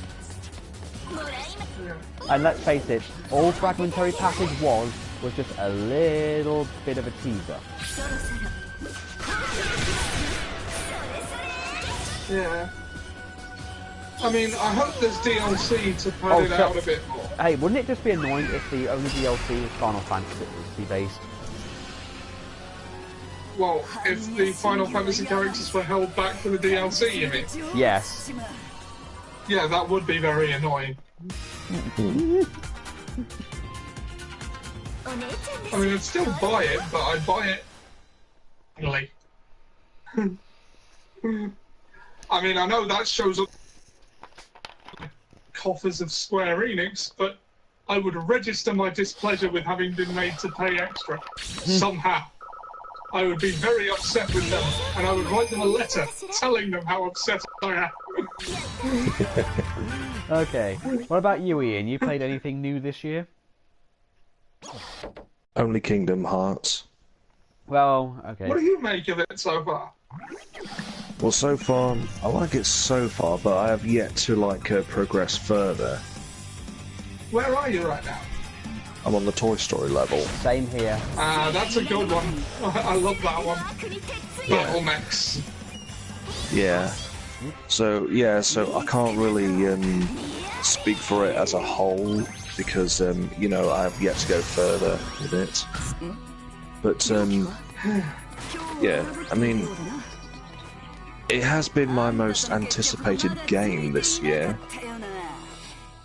Yeah. And let's face it, all Fragmentary Passage was just a little bit of a teaser. Yeah. I mean, I hope there's DLC to pad it out a bit more. Hey, wouldn't it just be annoying if the only DLC was Final Fantasy based? Well, if the Final Fantasy characters were held back for the DLC, you mean? Yes. Yeah, that would be very annoying. I mean, I'd still buy it, but I'd buy it annually. I mean, I know that shows up coffers of Square Enix, but I would register my displeasure with having been made to pay extra somehow. I would be very upset with them, and I would write them a letter telling them how upset I am. Okay, what about you, Ian? You played anything new this year? Only Kingdom Hearts. Well, okay. What do you make of it so far? Well, so far, I like it so far, but I have yet to, progress further. Where are you right now? I'm on the Toy Story level. Same here. That's a good one. I love that one. Yeah. Battle Mechs. Yeah. So I can't really speak for it as a whole because I have yet to go further with it. But yeah, I mean, it has been my most anticipated game this year.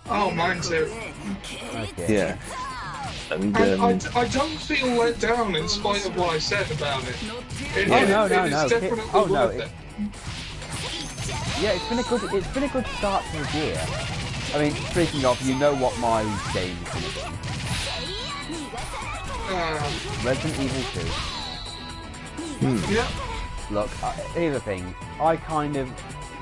Oh, mine too. Okay. Yeah. And I don't feel let down in spite of what I said about it. It is definitely worth it. Yeah, it's been a good start to the year. I mean, speaking of, you know what my game is going to be. Resident Evil 2. Yeah. Look, here's the thing.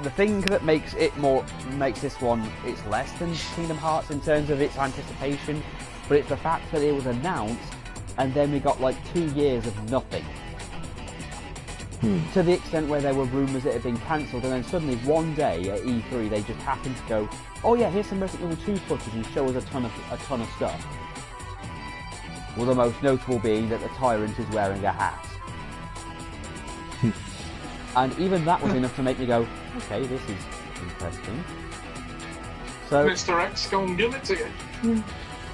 The thing that makes this one, it's less than Kingdom Hearts in terms of its anticipation, but it's the fact that it was announced, and then we got 2 years of nothing. To the extent where there were rumours it had been cancelled, and then suddenly one day at E3 they just happened to go, oh yeah, here's some Resident Evil 2 footage and show us a ton of stuff. Well, the most notable being that the Tyrant is wearing a hat. And even that was enough to make me go, okay, this is interesting. So Mr. X gonna give it to you.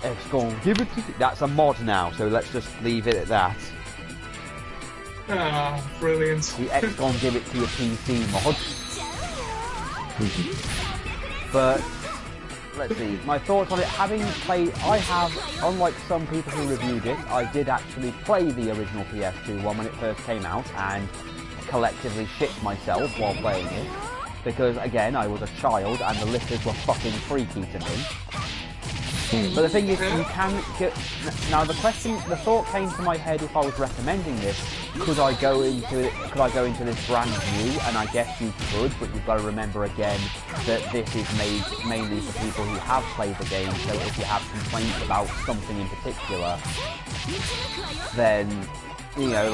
X gonna give it to you. That's a mod now, so let's just leave it at that. Brilliant. The X gonna give it to your PC mod. But let's see, my thoughts on it. I have, unlike some people who reviewed it, I did actually play the original PS2 one when it first came out and collectively shit myself while playing it. Because again, I was a child and the lifters were fucking freaky to me. But the thing is, you can get... Now the thought came to my head if I was recommending this, could I go into this brand new? And I guess you could, but you've got to remember again that this is made mainly for people who have played the game, so if you have complaints about something in particular, then,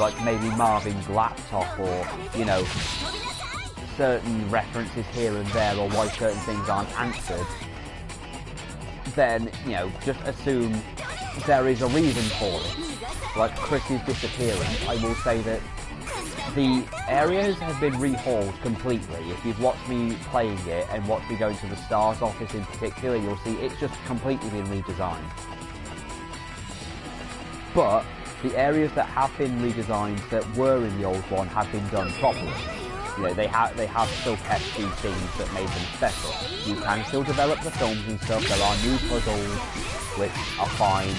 like maybe Marvin's laptop or, certain references here and there or why certain things aren't answered, then, just assume there is a reason for it. Like Chris's disappearance, I will say that the areas have been rehauled completely. If you've watched me playing it and watched me go into the STARS office in particular, you'll see it's just completely been redesigned. But the areas that have been redesigned that were in the old one have been done properly. You know, they have still kept these things that made them special. You can still develop the films and stuff. There are new puzzles, which are fine.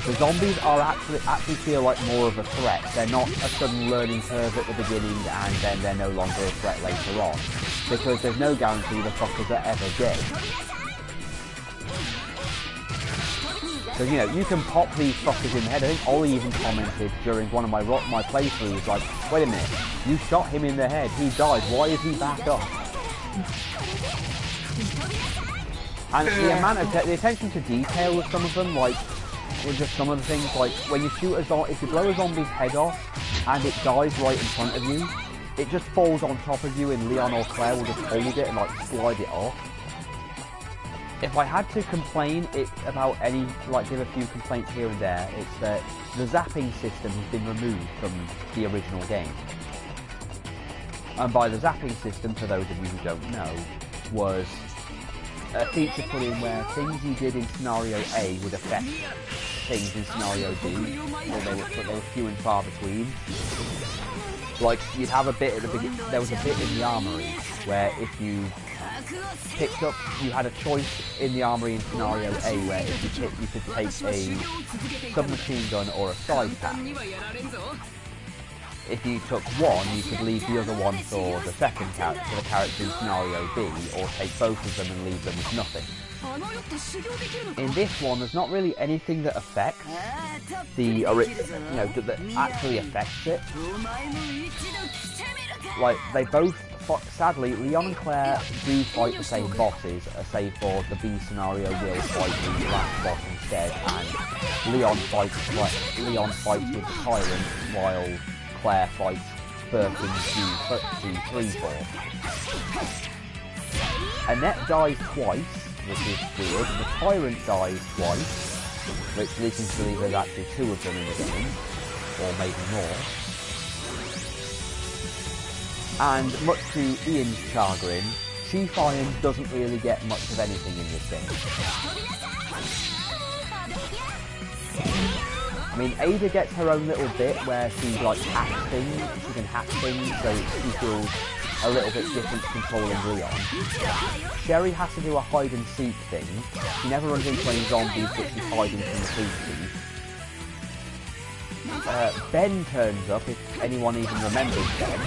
The zombies are actually feel like more of a threat. They're not a sudden learning curve at the beginning and then they're no longer a threat later on. Because there's no guarantee the fuckers are ever dead. Because, you know, you can pop these fuckers in the head. I think Ollie even commented during one of my playthroughs, like, wait a minute, you shot him in the head, he died, why is he back up? And the amount of the attention to detail with some of them, like, with just some of the things, like, when you shoot a zombie, if you blow a zombie's head off, and it dies right in front of you, it just falls on top of you, and Leon or Claire will just hold it and, like, slide it off. If I had to complain about any, like, give a few complaints here and there, it's that the zapping system has been removed from the original game. And by the zapping system, for those of you who don't know, was a feature put in where things you did in scenario A would affect things in scenario B, but they were few and far between. Like, you'd have a bit at the beginning, there was a bit in the armory where if you picked up, you had a choice in the armory in scenario A where if you picked, you could take a submachine gun or a side pack. If you took one, you could leave the other one for the second character, for the character in scenario B, or take both of them and leave them with nothing. In this one, there's not really anything that affects that actually affects it. Like, they both, sadly, Leon and Claire do fight the same bosses, save for the B scenario will fight the last boss instead, and Leon fights with the Tyrant, while Claire fights Birkin 234. Annette dies twice, which is weird. The Tyrant dies twice, which leads me to believe there's actually two of them in the game, or maybe more. And much to Ian's chagrin, Chief Iron doesn't really get much of anything in this game. I mean, Ada gets her own little bit where she, like, hacks things. She can hack things, so she feels a little bit different to controlling Leon. Sherry has to do a hide-and-seek thing. She never runs into any zombies, but she's hiding from the police chief. Ben turns up, if anyone even remembers Ben.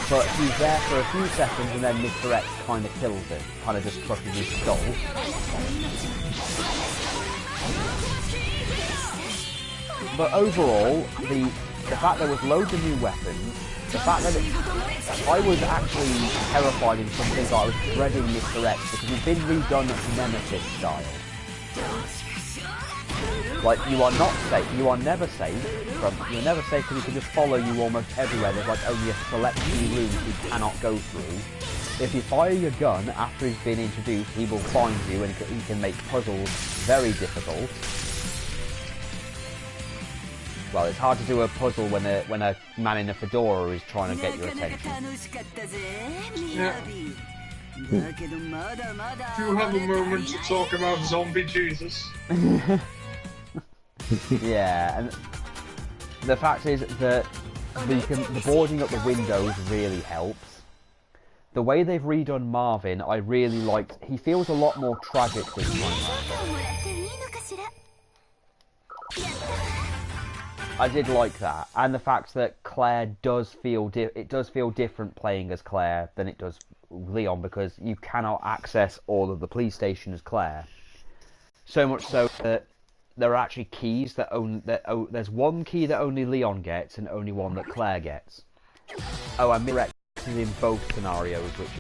But he's there for a few seconds and then Mr. X kind of kills him. Kind of just crushes his skull. But overall, the fact there was loads of new weapons, the fact that I was actually terrified in some things, I was dreading Mr. X because he's been redone Nemesis style. Like, you are not safe, you are never safe you're never safe because he can just follow you almost everywhere. There's like only a select few rooms you cannot go through. If you fire your gun after he's been introduced, he will find you and he can make puzzles very difficult. Well, it's hard to do a puzzle when a man in a fedora is trying to get your attention. Yeah. Do you have a moment to talk about Zombie Jesus? Yeah, and the fact is that the boarding up the windows really helps. The way they've redone Marvin, I really liked. He feels a lot more tragic this time. I did like that, and the fact that Claire does feel different playing as Claire than it does Leon, because you cannot access all of the police station as Claire. So much so that there are actually keys there's one key that only Leon gets and only one that Claire gets. Oh, and Mr. X is in both scenarios, which